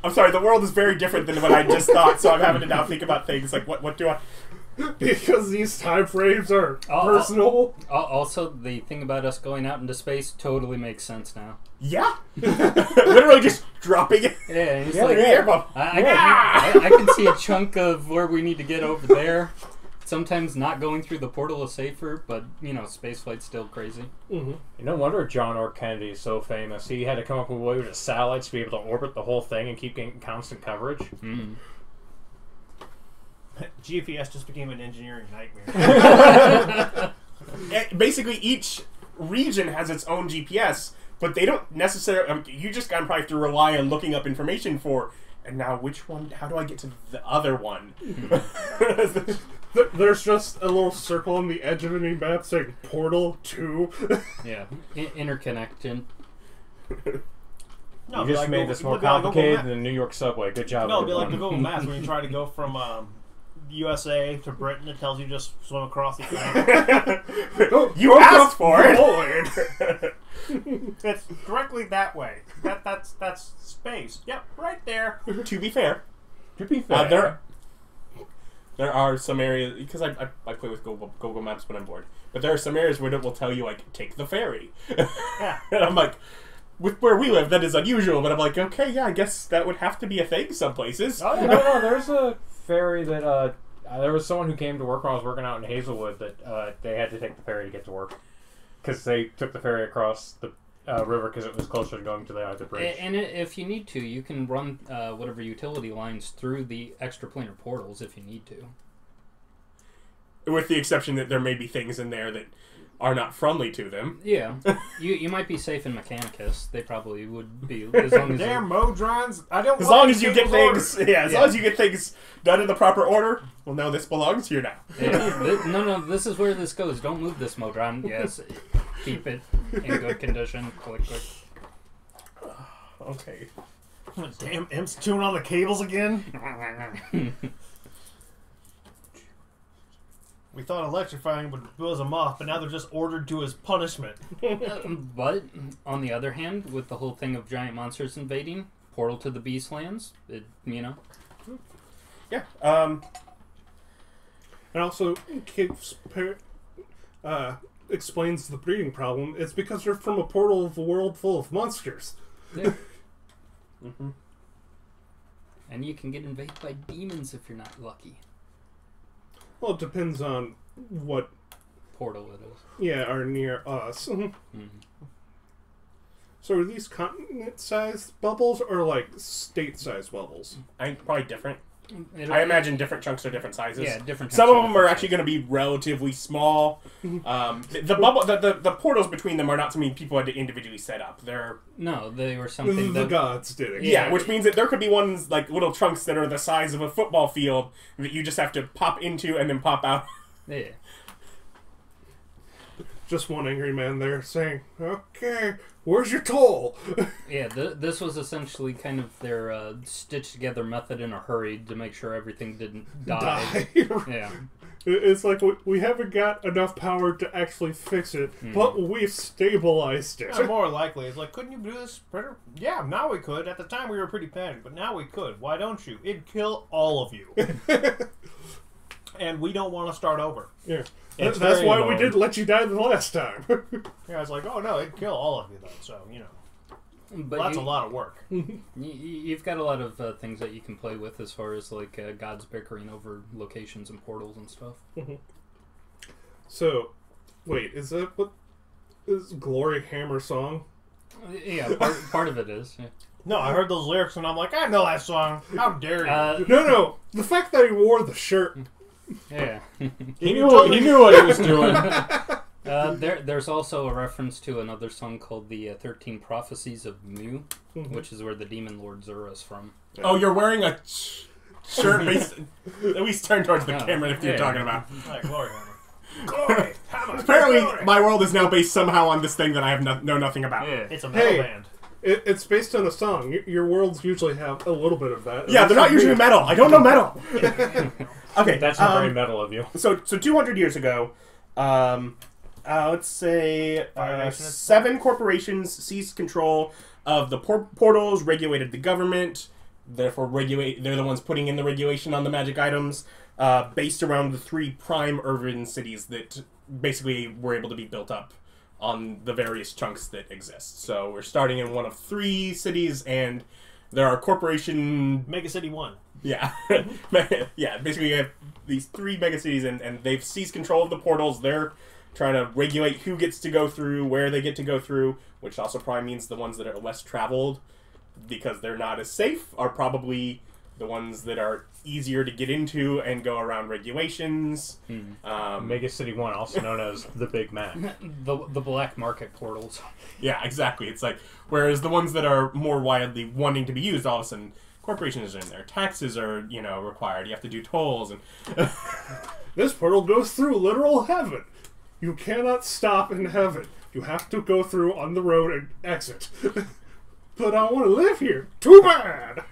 S1: I'm sorry, the world is very different than what I just thought, so I'm having to now think about things like what do I...
S4: Because these time frames are personal.
S3: Also, the thing about us going out into space totally makes sense now.
S1: Yeah. Literally just dropping it.
S3: Yeah, it's
S1: I
S3: I can see a chunk of where we need to get over there. It's sometimes not going through the portal is safer, but, you know, spaceflight's still crazy.
S4: Mm-hmm.
S2: No wonder John R. Kennedy is so famous. He had to come up with a way with satellites to be able to orbit the whole thing and keep getting constant coverage.
S3: Mm.
S5: GPS just became an engineering nightmare.
S1: Basically, each region has its own GPS, but they don't necessarily... you just gotta probably have to rely on looking up information for... And now, which one? How do I get to the other one?
S4: There's just a little circle on the edge of any map saying Portal 2.
S3: Yeah, interconnected.
S5: No,
S2: You just made this more complicated than the New York subway. Good job.
S5: No, it'd be like the
S2: everyone.
S5: Google Maps when you try to go from USA to Britain. It tells you just swim across the thing.
S1: You asked for it!
S5: It's directly that way. That's space. Yep, right there.
S1: To be fair,
S2: there.
S1: there are some areas, because I play with Google Maps when I'm bored, but there are some areas where it will tell you, like, take the ferry.
S5: Yeah.
S1: And I'm like, with where we live, that is unusual, but I'm like, okay, yeah, I guess that would have to be a thing some places.
S5: Oh, yeah.
S2: No, there's a ferry that, there was someone who came to work when I was working out in Hazelwood that they had to take the ferry to get to work. Because they took the ferry across the river because it was closer to going to the bridge.
S3: And if you need to, you can run whatever utility lines through the extraplanar portals if you need to.
S1: With the exception that there may be things in there that are not friendly to them.
S3: Yeah, you might be safe in Mechanicus. They probably would be as long as
S5: Damn Modrons! I don't.
S1: As long as you get things,
S5: orders.
S1: as long as you get things done in the proper order. Well, no, this belongs here now.
S3: No, this is where this goes. Don't move this Modron. Yes, keep it in good condition. Click.
S1: Okay.
S5: Damn, Imp's chewing on the cables again. We thought electrifying would buzz him off, but now they're just ordered to his punishment.
S3: But on the other hand, with the whole thing of giant monsters invading, portal to the Beastlands,
S1: Yeah.
S4: And also, explains the breeding problem. It's because they're from a portal of a world full of monsters.
S3: Yeah.
S1: Mm-hmm.
S3: And you can get invaded by demons if you're not lucky.
S4: Well, it depends on what
S3: Portal it is.
S4: are near us.
S3: Mm-hmm.
S4: So are these continent-sized bubbles or like state-sized bubbles?
S1: I think probably different. I imagine different chunks are different sizes.
S3: Yeah, different.
S1: Some of them are actually going to be relatively small. The portals between them are not something people had to individually set up. They're
S3: they were something
S4: the
S3: that
S4: gods did it.
S1: yeah, which means that there could be ones like little chunks that are the size of a football field that you just have to pop into and then pop out.
S3: Yeah.
S4: Just one angry man there saying, "Okay, where's your toll?"
S3: Yeah, this was essentially kind of their stitched together method in a hurry to make sure everything didn't die. Yeah.
S4: It's like we haven't got enough power to actually fix it, but we've stabilized it.
S5: Yeah, more likely, it's like, couldn't you do this, Predator? Yeah, now we could. At the time, we were pretty panicked, but now we could. Why don't you? It'd kill all of you. And we don't want to start over.
S4: Yeah.
S5: It's
S4: That's
S5: very
S4: why we
S5: annoying.
S4: didn't let you die the last time.
S5: Yeah, I was like, oh no, it'd kill all of you though. So
S3: But
S5: that's a lot of work.
S3: You've got a lot of things that you can play with as far as like gods bickering over locations and portals and stuff.
S4: So, wait, is that what is Glory Hammer song?
S3: Yeah, part of it is. Yeah.
S5: No, I heard those lyrics and I'm like, I know that song. How dare you?
S4: No, the fact that he wore the shirt.
S3: Yeah.
S2: He knew what he was doing.
S3: There's also a reference to another song called the 13 Prophecies of Mu, which is where the demon lord Zura's from.
S1: Oh, you're wearing a shirt based... At least turn towards the camera if you're talking about.
S5: All right, Glory Hammer. Glory Hammer.
S1: Apparently,
S5: Glory.
S1: my world is now based somehow on this thing that I have know nothing about.
S3: Yeah.
S5: It's a metal
S4: Hey.
S5: band.
S4: It's based on a song. Your worlds usually have a little bit of that.
S1: Yeah, they're not usually metal. I don't know metal. Okay,
S2: That's not very metal of you.
S1: So 200 years ago, let's say
S5: Fire Nation.
S1: 7 corporations seized control of the portals, regulated the government, therefore they're the ones putting in the regulation on the magic items, based around the 3 prime urban cities that basically were able to be built up on the various chunks that exist. So we're starting in one of 3 cities, and there are corporation
S5: Mega City 1.
S1: Yeah. Yeah, basically you have these 3 megacities, and they've seized control of the portals. They're trying to regulate who gets to go through, where they get to go through, which also probably means the ones that are less traveled, because they're not as safe, are probably the ones that are easier to get into and go around regulations.
S2: Mega City 1, also known as the Big Mac.
S3: The black market portals.
S1: Yeah, exactly. It's like, whereas the ones that are more widely wanting to be used, all of a sudden, corporations are in there. Taxes are, required. You have to do tolls. And
S4: This portal goes through literal heaven. You cannot stop in heaven. You have to go through on the road and exit. But I want to live here. Too bad.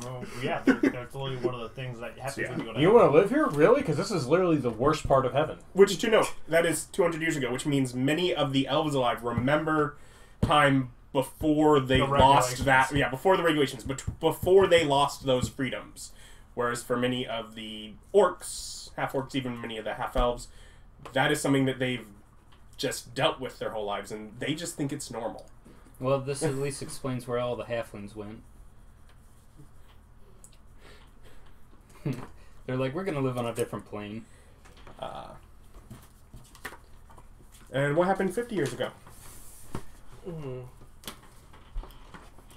S5: Oh, yeah, that's literally one of the things that happens when you go to
S2: You want to live here? Really? Because this is literally the worst part of heaven.
S1: which, to note, that is 200 years ago, which means many of the elves alive remember time before they lost that. Yeah, before the regulations, but before they lost those freedoms. Whereas for many of the orcs, half-orcs, even many of the half-elves, that is something that they've just dealt with their whole lives, and they just think it's normal.
S3: Well, this at least explains where all the halflings went. They're like, we're gonna live on a different plane.
S1: And what happened 50 years ago?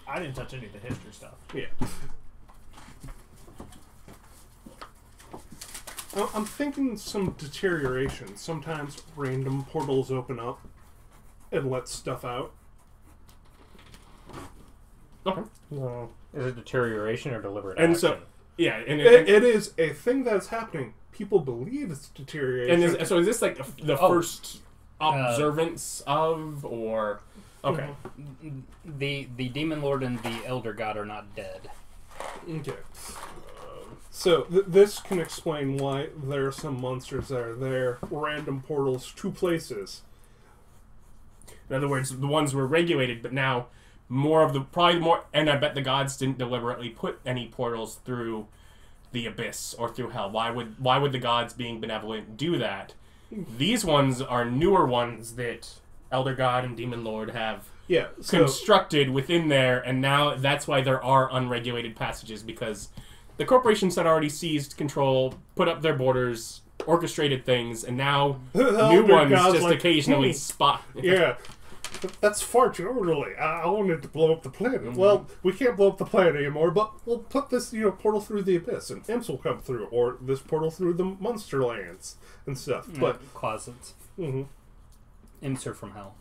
S5: I didn't touch any of the history stuff.
S4: Yeah. I'm thinking some deterioration. Sometimes random portals open up and let stuff out.
S1: Okay.
S2: Is it deterioration or deliberate
S1: And
S2: action?
S1: so, yeah, and
S4: It is a thing that's happening. People believe it's deterioration.
S1: so is this like the first observance of, or okay?
S3: The Demon Lord and the Elder God are not dead.
S4: Okay. So this can explain why there are some monsters that are there. Random portals to places.
S1: In other words, the ones were regulated, but now probably more, and I bet the gods didn't deliberately put any portals through the abyss or through hell. Why would the gods, being benevolent, do that? These ones are newer ones that Elder God and Demon Lord have constructed within there, and now that's why there are unregulated passages, because the corporations had already seized control, put up their borders, orchestrated things, and now new ones just occasionally spot.
S4: Yeah. That's far too early. I wanted to blow up the planet. Well, we can't blow up the planet anymore, but we'll put this, portal through the abyss, and imps will come through, or this portal through the monster lands and stuff. But
S3: Closets. Imps are from hell.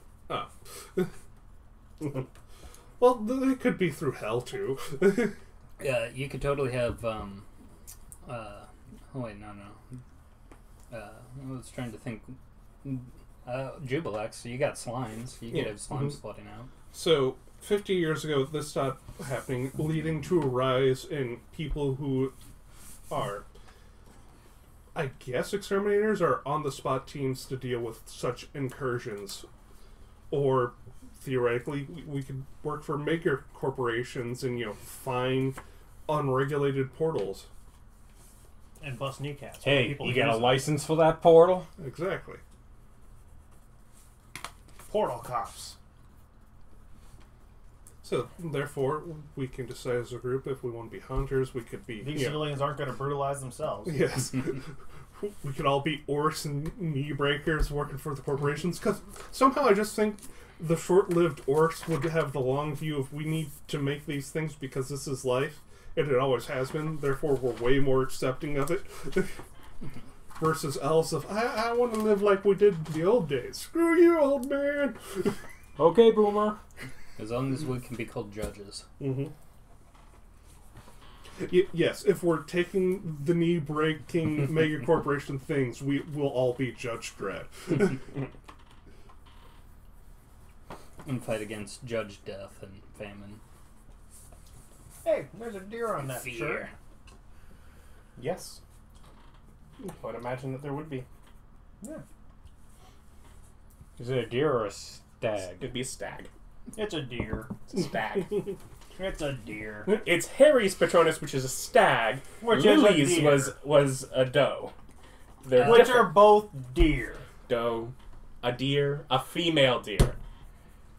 S4: Well, they could be through hell too.
S3: Yeah, you could totally have. Oh wait, no. I was trying to think. Jubilex, so you got slimes. You could have slimes flooding out.
S4: So, 50 years ago, this started happening, leading to a rise in people who are, I guess, exterminators, or on-the-spot teams to deal with such incursions. Or, theoretically, we could work for maker corporations and, find unregulated portals.
S5: And bust kneecaps.
S2: Hey, you got a license for that portal?
S4: Exactly.
S5: Portal cops.
S4: So, therefore, we can decide as a group if we want to be hunters, we could be...
S5: These civilians aren't going to brutalize themselves.
S4: Yes. We could all be orcs and knee breakers working for the corporations, because somehow I just think the short-lived orcs would have the long view of we need to make these things because this is life, and it always has been, therefore we're way more accepting of it. Versus elves of, I want to live like we did in the old days. Screw you, old man!
S2: Okay, boomer.
S3: As long as we can be called judges.
S4: Yes, if we're taking the knee-breaking mega corporation things, we will all be Judge Dredd.
S3: And fight against Judge Death and Famine.
S5: Hey, there's a deer on that shirt.
S1: Yes. I would imagine that there would be.
S5: Yeah.
S2: Is it a deer or a stag?
S1: It'd be a stag.
S5: It's a deer.
S1: It's a stag.
S5: It's a deer.
S1: It's Harry's Patronus, which is a stag.
S5: Which is a
S1: Lily's
S5: deer.
S1: was a doe. They're
S5: Which
S1: different.
S5: are both deer.
S1: Doe, a deer, a female deer.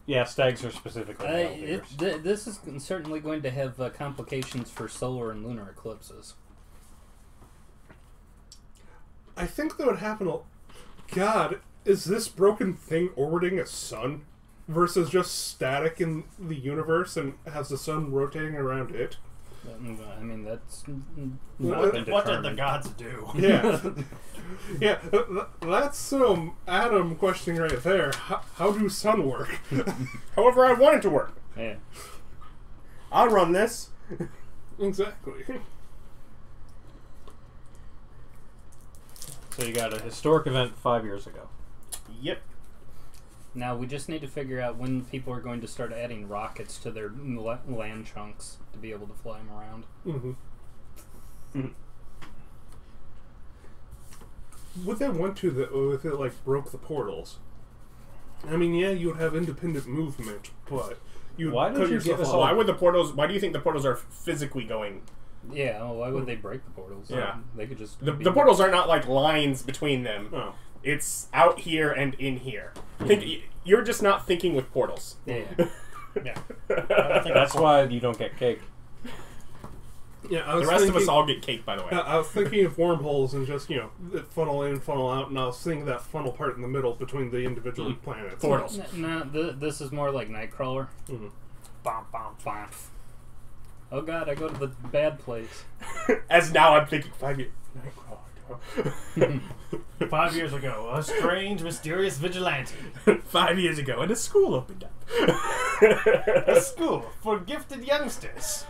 S2: Yeah, stags are specifically male deers.
S3: This is certainly going to have complications for solar and lunar eclipses.
S4: I think that would happen. God, is this broken thing orbiting a sun versus just static in the universe and has the sun rotating around it?
S3: I mean, that's
S5: What
S3: been
S5: did the
S3: determined.
S5: gods do?
S4: Yeah. Yeah, that's Adam questioning right there. How do sun work?
S1: However I want it to work.
S3: Yeah.
S1: I'll run this.
S4: Exactly.
S2: So you got a historic event 5 years ago.
S1: Yep.
S3: Now we just need to figure out when people are going to start adding rockets to their land chunks to be able to fly them around.
S4: Mm-hmm. Would they want to, if it like broke the portals? I mean, yeah, you would have independent movement, but you would
S2: Why did
S4: cut
S2: you
S4: yourself
S2: give us
S4: off.
S2: all-
S1: Why would the portals? Why do you think the portals are physically going?
S3: Yeah, well, why would they break the portals?
S1: Yeah.
S3: They could just...
S1: The portals are not like lines between them.
S4: Oh.
S1: It's out here and in here. You're just not thinking with portals.
S3: Yeah.
S5: Yeah. I think
S2: That's why you don't get cake.
S4: Yeah, I
S1: The
S4: was
S1: rest
S4: thinking,
S1: of us all get cake, by the way.
S4: I was thinking of wormholes and just, that funnel in, funnel out, and I was seeing that funnel part in the middle between the individual planets.
S1: Portals.
S3: No, this is more like Nightcrawler.
S4: Mhm.
S3: Bom, bom, bom. Oh god, I go to the bad place.
S1: As now I'm thinking 5 years.
S5: 5 years ago, a strange, mysterious vigilante.
S1: 5 years ago, and a school opened up.
S5: A school for gifted youngsters.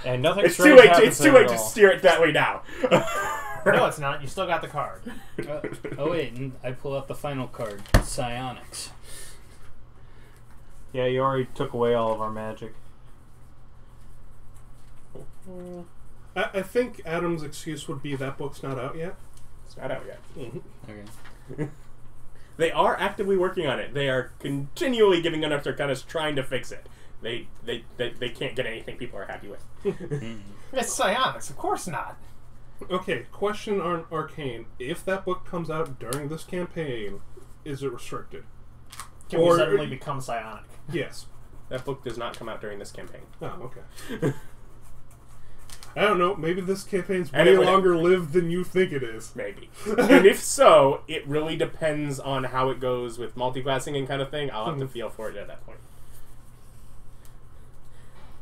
S2: And nothing
S1: It's too
S2: strange
S1: late.
S2: happens
S1: It's too
S2: there
S1: late
S2: at
S1: to
S2: all.
S1: steer it that way now.
S5: No, it's not. You still got the card.
S3: Oh wait, and I pull out the final card, Psionics.
S2: Yeah, you already took away all of our magic.
S4: I think Adam's excuse would be that book's not out yet.
S1: It's not out yet.
S3: Okay.
S1: They are actively working on it. They are continually giving enough to kind of trying to fix it. They can't get anything people are happy with.
S5: It's psionics. Of course not.
S4: Okay, question on Arcane. If that book comes out during this campaign, is it restricted?
S5: Can we suddenly become psionic?
S4: Yes.
S1: That book does not come out during this campaign.
S4: Oh, okay. I don't know. Maybe this campaign's
S1: And
S4: way
S1: it would-
S4: longer lived than you think it is.
S1: Maybe. And if so, it really depends on how it goes with multiclassing and kind of thing. I'll have to feel for it at that point.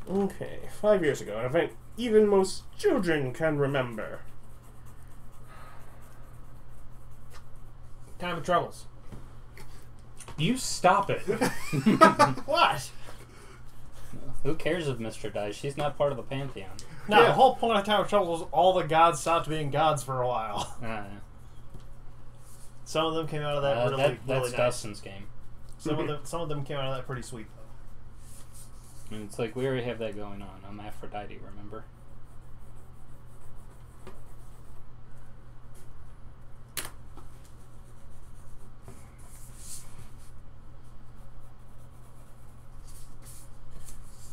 S1: Okay, 5 years ago, an event even most children can remember.
S5: Time of troubles.
S2: You stop it.
S5: What?
S3: Who cares if Mr. dies? She's not part of the Pantheon.
S5: No,
S4: Yeah.
S5: the whole point of Time of Troubles was all the gods stopped being gods for a while. Some of them came out of that really
S3: that's
S5: nice.
S3: Dustin's game.
S5: Some of them came out of that pretty sweet though.
S3: I mean, it's like we already have that going on. I'm Aphrodite, remember?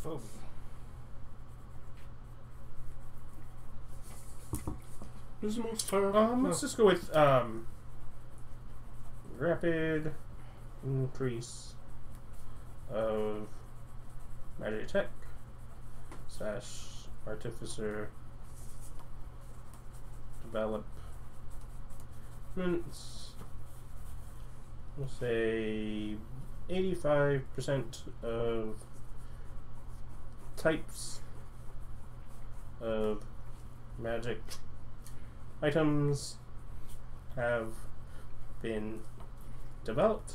S5: Oh.
S4: Who's the most
S1: Let's just go with rapid increase of magic attack / artificer developments. We'll say 85% of types of magic items have been developed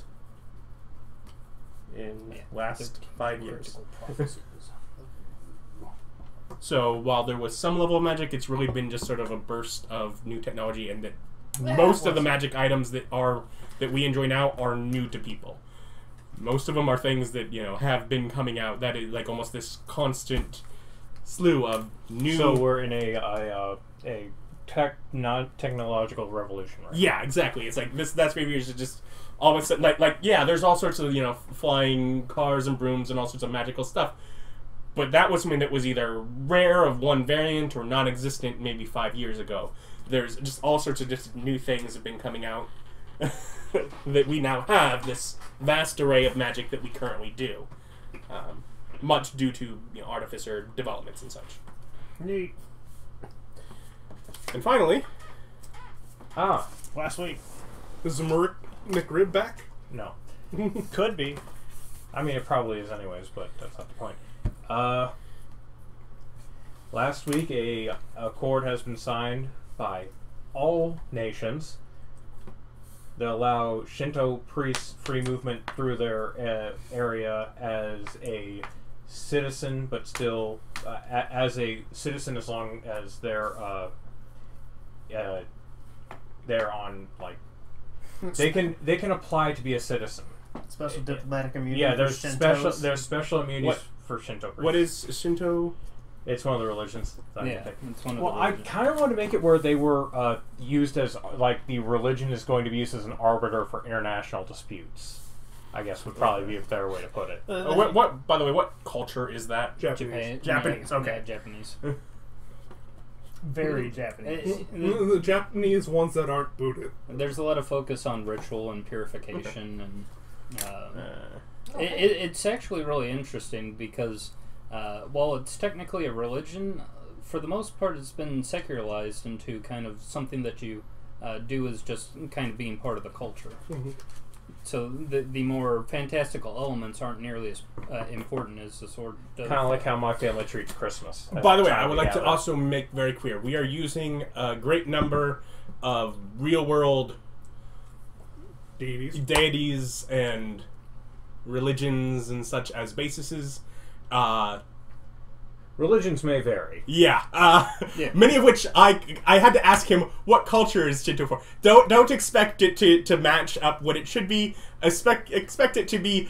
S1: in last 5 years. So while there was some level of magic, it's really been just sort of a burst of new technology, and that most of the magic items that we enjoy now are new to people. Most of them are things that have been coming out. That is like almost this constant slew of new.
S2: So we're in a technological revolution, right?
S1: Yeah, exactly. It's like this. That's maybe it's just all of a sudden like yeah. There's all sorts of flying cars and brooms and all sorts of magical stuff. But that was something that was either rare of one variant or non-existent maybe 5 years ago. There's just all sorts of just new things have been coming out that we now have this vast array of magic that we currently do, much due to artificer developments and such.
S5: Neat.
S1: And finally,
S2: Ah,
S5: last week.
S4: Is the McRib back?
S2: no.
S5: Could be.
S2: I mean, it probably is anyways, but that's not the point. Last week, a accord has been signed by all nations that allow Shinto priests free movement through their area as a citizen, but still as a citizen as long as they're on like they can apply to be a citizen.
S5: Special diplomatic immunity.
S2: Yeah,
S5: for
S2: there's
S5: Shintos.
S2: special immunities for Shinto priests.
S1: What is Shinto?
S2: It's one of the religions. That I
S3: Yeah,
S2: think.
S3: it's one of
S2: Well,
S3: the
S2: I
S3: religions.
S2: kind of want to make it where they were used as like the religion is going to be used as an arbiter for international disputes. I guess would probably be a better way to put it.
S1: What? By the way, what culture is that?
S4: Japanese.
S1: Japanese, okay.
S3: Yeah, Japanese.
S5: Very Japanese.
S4: The Japanese ones that aren't booted.
S3: There's a lot of focus on ritual and purification, and it's actually really interesting because while it's technically a religion, for the most part it's been secularized into kind of something that you do as just kind of being part of the culture.
S4: Mm-hmm.
S3: So the more fantastical elements aren't nearly as important as the sort of...
S2: Kind of like how my family treats Christmas.
S1: By the way, I would like to also make very clear, we are using a great number of real-world deities and religions and such as bases.
S2: Religions may vary.
S1: Yeah.
S3: Yeah.
S1: Many of which I had to ask him, what culture is Shinto for? Don't expect it to match up what it should be. Expect it to be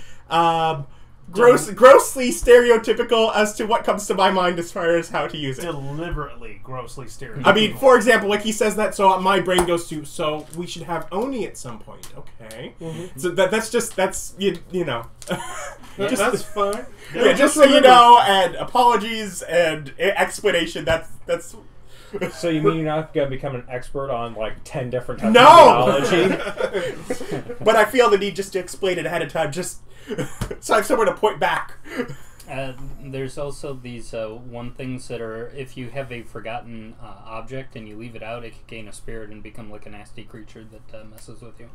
S1: grossly stereotypical as to what comes to my mind as far as how to use it.
S5: Deliberately grossly stereotypical.
S1: I mean, for example, like he says that, so my brain goes to, so we should have Oni at some point. Okay.
S4: Mm-hmm.
S1: So that's you know.
S4: That's fine.
S1: Yeah, just so you know, and apologies and explanation. That's.
S2: So you mean you're not going to become an expert on like 10 different types
S1: No!
S2: of technology?
S1: But I feel the need just to explain it ahead of time, just so I have somewhere to point back.
S3: There's also these one things that are, if you have a forgotten object and you leave it out, it can gain a spirit and become like a nasty creature that messes with you.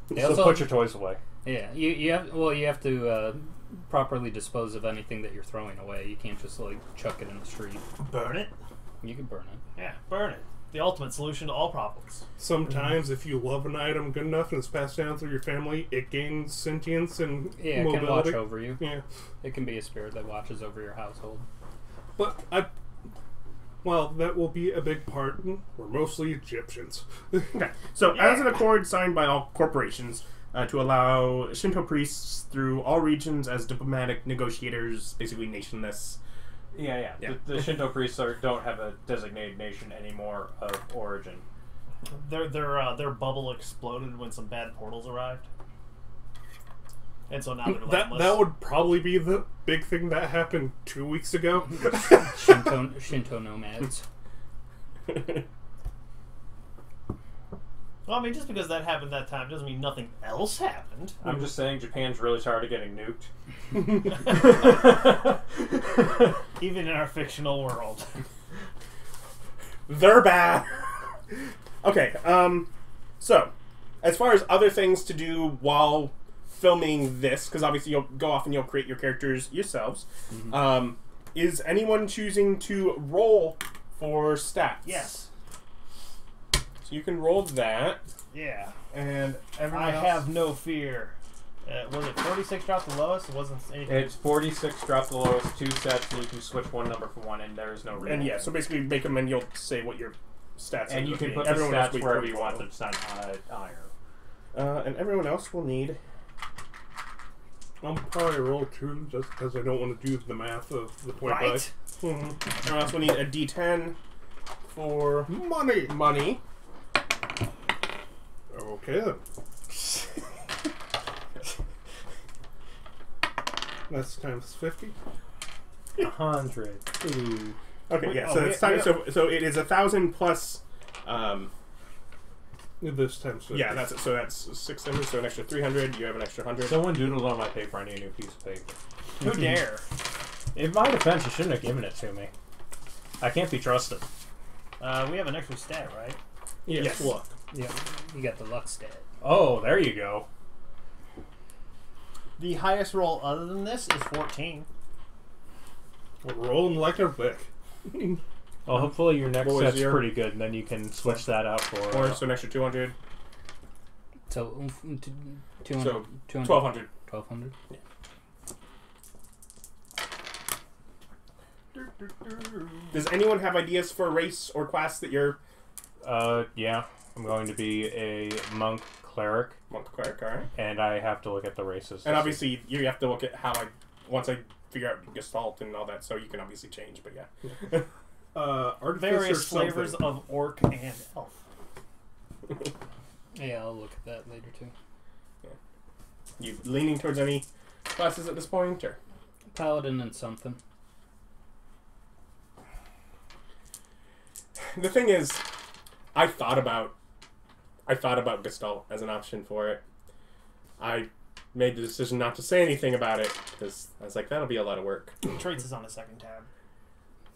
S3: They
S2: So
S3: also-
S2: put your toys away.
S3: Yeah, you have to properly dispose of anything that you're throwing away. You can't just like chuck it in the street.
S5: burn it.
S3: You can burn it.
S5: Yeah, burn it. The ultimate solution to all problems.
S4: Sometimes, if you love an item good enough and it's passed down through your family, it gains sentience and
S3: Yeah, it can watch
S4: mobility.
S3: over you.
S4: Yeah,
S3: It can be a spirit that watches over your household.
S4: but that will be a big part. We're mostly Egyptians.
S1: Okay, so as an accord signed by all corporations to allow Shinto priests through all regions as diplomatic negotiators, basically nationless.
S2: Yeah. The Shinto priests don't have a designated nation anymore of origin.
S5: Their bubble exploded when some bad portals arrived, and so now they're landless.
S4: That would probably be the big thing that happened 2 weeks ago.
S3: Shinto nomads.
S5: Well, I mean, just because that happened that time doesn't mean nothing else happened.
S2: I'm just saying Japan's really tired of getting nuked.
S5: Even in our fictional world.
S1: They're bad. Okay, so as far as other things to do while filming this, because obviously you'll go off and you'll create your characters yourselves, is anyone choosing to roll for stats?
S5: Yes.
S1: So you can roll that,
S5: Yeah.
S1: and everyone
S5: I
S1: else...
S5: have no fear. Was it 46 dropped the lowest? It wasn't anything.
S2: It's 46, drop the lowest, 2 sets, and you can switch one number for one, and there is no reason.
S1: And yeah, so basically make them and you'll say what your stats are.
S2: And you can put the
S1: Everyone else
S2: stats
S1: will
S2: wherever
S1: be
S2: you want them. It's not iron.
S1: and everyone else will need...
S4: I'll probably roll 2 just because I don't want to do the math of the point
S5: Right.
S1: Everyone else will need a D10 for
S4: Money!
S1: money.
S4: Okay then. That's times 50.
S2: 100. Ooh.
S1: Okay, yeah.
S5: Oh,
S1: So
S5: we-
S1: it's time.
S5: we-
S1: So it is 1,000 plus.
S4: This times 50.
S1: Yeah, that's 600. So an extra 300. You have an extra 100.
S2: Someone doodled on my paper. I need a new piece of paper.
S5: Who dare?
S2: In my defense, you shouldn't have given it to me. I can't be trusted.
S5: We have an extra stat, right?
S4: Yes,
S5: Yes.
S4: luck.
S3: Yeah, you got the luck stat.
S2: Oh, there you go.
S5: The highest roll other than this is 14.
S4: We're rolling like a Vic.
S2: Well, hopefully your next
S1: What was
S2: set's
S1: your-
S2: pretty good, and then you can switch that out for.
S1: Or so an extra 200.
S3: So, 200,
S1: So
S3: 200,
S1: 1200.
S3: 1200.
S1: Does anyone have ideas for race or class that you're
S2: Yeah, I'm going to be a monk cleric,
S1: monk cleric? All right.
S2: and I have to look at the races.
S1: And obviously, you have to look at how once I figure out Gestalt and all that, so you can obviously change. But yeah.
S4: Artificer
S5: Various
S4: something.
S5: flavors of orc and elf.
S3: Yeah, I'll look at that later too.
S1: You leaning towards any classes at this point, or
S3: Paladin and something.
S1: the thing is, I thought about Gestalt as an option for it. I made the decision not to say anything about it because I was like, that'll be a lot of work.
S5: Traits is on the second tab.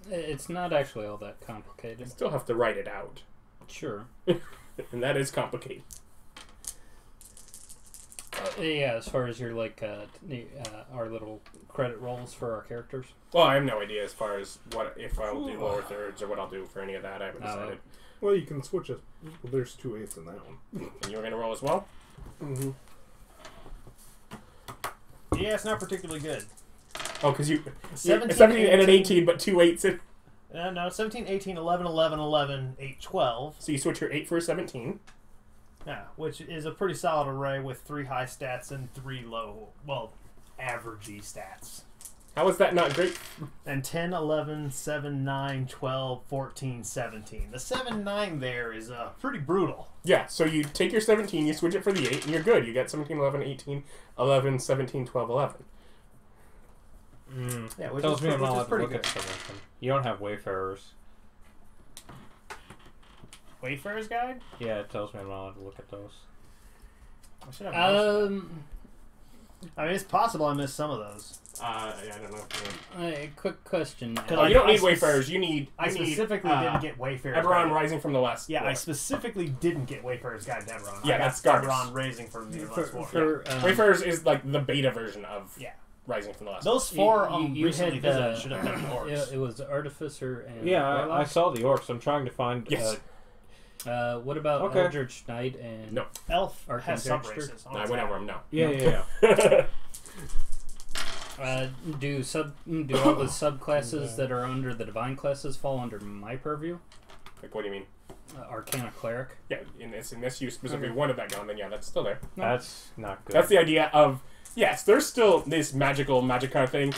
S3: It's not actually all that
S1: I
S3: complicated.
S1: still have to write it out,
S3: Sure.
S1: and that is complicated.
S3: Yeah, as far as your our little credit rolls for our characters.
S1: Well, I have no idea as far as if I'll do lower thirds or what I'll do for any of that. I haven't decided.
S4: Well, you can switch it. Well, there's 2 8s in that one.
S1: And you were gonna roll as well.
S4: Mm-hmm.
S5: Yeah, it's not particularly good.
S1: Oh, because you
S5: 17,
S1: 17 and an
S5: 18.
S1: 18, but 2 8s.
S5: No, 17, 18, 11, 11, 11, 8, 12.
S1: So you switch your 8 for a 17.
S5: Yeah, which is a pretty solid array with 3 high stats and 3 low, averagey stats.
S1: How is that not great?
S5: And 10, 11, 7, 9, 12, 14, 17. The 7, 9 there is pretty brutal.
S1: Yeah, so you take your 17, you switch it for the 8, and you're good. You get 17, 11, 18, 11, 17, 12, 11.
S5: Yeah, which
S2: Tells
S5: is,
S2: me I'm
S5: which
S2: not
S5: is
S2: allowed to
S5: pretty
S2: look
S5: good.
S2: at some of them. You don't have Wayfarers.
S5: Wayfarer's Guide?
S2: Yeah, it tells me I'm not allowed to look at those.
S5: I should have most of that.
S3: Um,
S5: I mean, it's possible I missed some of those.
S1: Yeah, I don't know.
S3: a quick question.
S1: Oh, you don't need Wayfarers. You need.
S5: I specifically didn't get Wayfarer's
S1: Eberron
S5: Guide.
S1: Rising from the West.
S5: Yeah, I specifically didn't get Wayfarer's Guide to Eberron.
S1: Yeah,
S5: I got
S1: that's garbage.
S5: Eberron Raising from the
S3: For,
S5: last war.
S1: Wayfarers is like the beta version of
S5: Yeah.
S1: Rising from the West.
S5: Those 4
S3: you
S5: recently
S3: had,
S5: visited should have been orcs.
S3: It was Artificer and
S2: Yeah, I
S3: Warlock.
S2: saw the orcs. I'm trying to find.
S1: Yes.
S3: What about
S2: Okay.
S3: Eldritch Knight and
S1: No.
S5: Elf
S3: Arcane
S5: has sub
S3: Texture?
S5: races.
S1: I went over them. No.
S2: Yeah.
S3: do all the subclasses that are under the divine classes fall under my purview?
S1: Like, what do you mean?
S3: Arcana Cleric.
S1: Yeah, in this you specifically wanted that gone, then yeah, that's still there.
S2: That's not good.
S1: That's the idea of, yes, there's still this magic kind of thing.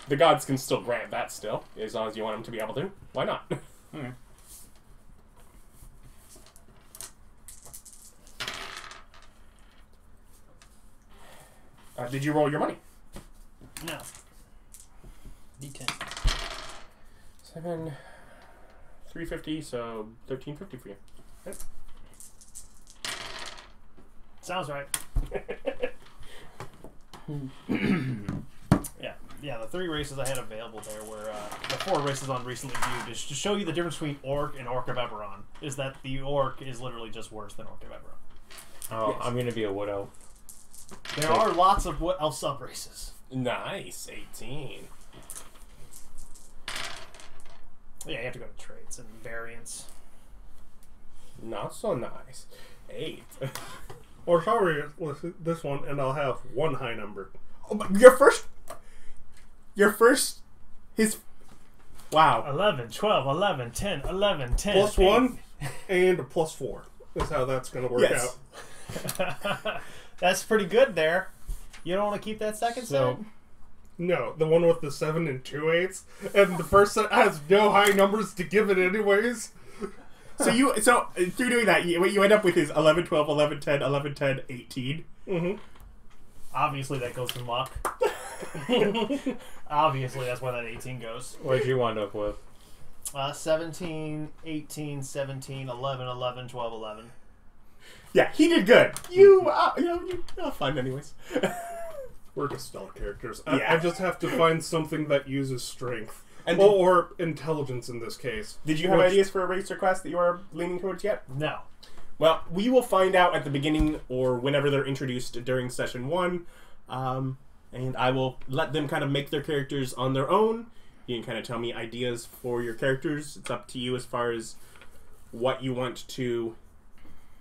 S1: The gods can still grant that still, as long as you want them to be able to. Why not?
S3: Okay.
S1: Did you roll your money?
S5: No.
S3: D10.
S1: 7, 350, so 1350 for you.
S5: Sounds right. Yeah, the 3 races I had available there were the 4 races on recently viewed. Is to show you the difference between Orc and Orc of Eberron. Is that the Orc is literally just worse than Orc of Eberron.
S2: Oh,
S1: Yes.
S2: I'm gonna be a wood elf.
S5: There are lots of elf sub races.
S1: Nice, 18.
S5: Yeah, you have to go to traits and variants.
S1: Not so nice. 8.
S4: Or sorry, this one, and I'll have 1 high number.
S1: Oh my, his, wow.
S5: 11, 12, 11, 10, 11, 10.
S4: Plus 1 and a plus 4 is how that's going to work
S1: Yes.
S4: out.
S5: That's pretty good there. You don't want to keep that second set?
S4: No, the one with the 7 and 2 8s, and the first set has no high numbers to give it anyways.
S1: So through doing that, what you end up with is 11, 12, 11, 10, 11, 10, 18.
S4: Mm-hmm.
S5: Obviously, that goes from luck. Obviously, that's where that 18 goes.
S2: What did you wind up with?
S5: 17, 18, 17, 11, 11, 12, 11.
S1: Yeah, he did good. You're fine anyways.
S4: We're Gestalt characters.
S1: Yeah.
S4: I just have to find something that uses strength.
S1: And
S4: Well, or intelligence in this case.
S1: did you have
S4: Which-
S1: ideas for a race or quest that you are leaning towards yet?
S5: No.
S1: Well, we will find out at the beginning or whenever they're introduced during session 1. And I will let them kind of make their characters on their own. You can kind of tell me ideas for your characters. It's up to you as far as what you want to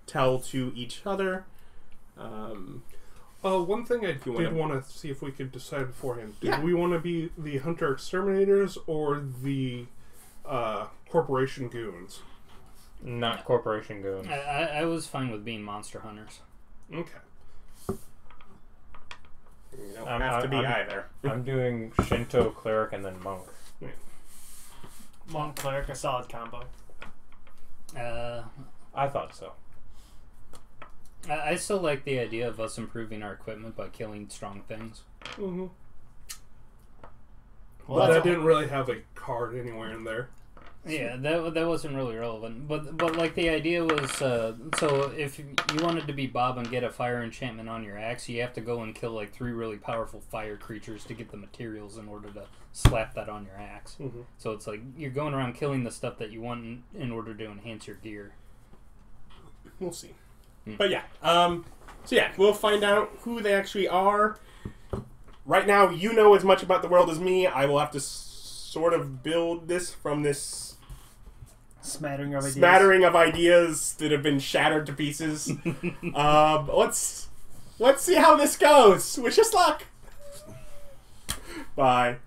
S1: tell to each other.
S4: One thing I
S1: you wanna-
S4: did want to see if we could decide beforehand. Did
S1: Yeah.
S4: we want to be the hunter exterminators or the corporation goons?
S2: Not corporation goons.
S3: I was fine with being monster hunters.
S4: Okay.
S1: You don't
S2: I'm-
S1: have to be
S2: I'm-
S1: either.
S2: I'm doing Shinto cleric and then monk.
S5: Monk cleric, a solid combo.
S2: I thought so.
S3: I still like the idea of us improving our equipment by killing strong things.
S4: Mm-hmm.
S5: Well,
S4: But
S5: that's
S4: that didn't really have a card anywhere in there.
S3: Yeah, that wasn't really relevant. But like the idea was, so if you wanted to be Bob and get a fire enchantment on your axe, you have to go and kill like 3 really powerful fire creatures to get the materials in order to slap that on your axe.
S4: Mm-hmm.
S3: So it's like you're going around killing the stuff that you want in order to enhance your gear.
S1: We'll see. But yeah, so yeah, we'll find out who they actually are. Right now, you know as much about the world as me. I will have to sort of build this from this
S5: smattering of ideas.
S1: smattering of ideas that have been shattered to pieces. Let's see how this goes. Wish us luck. Bye.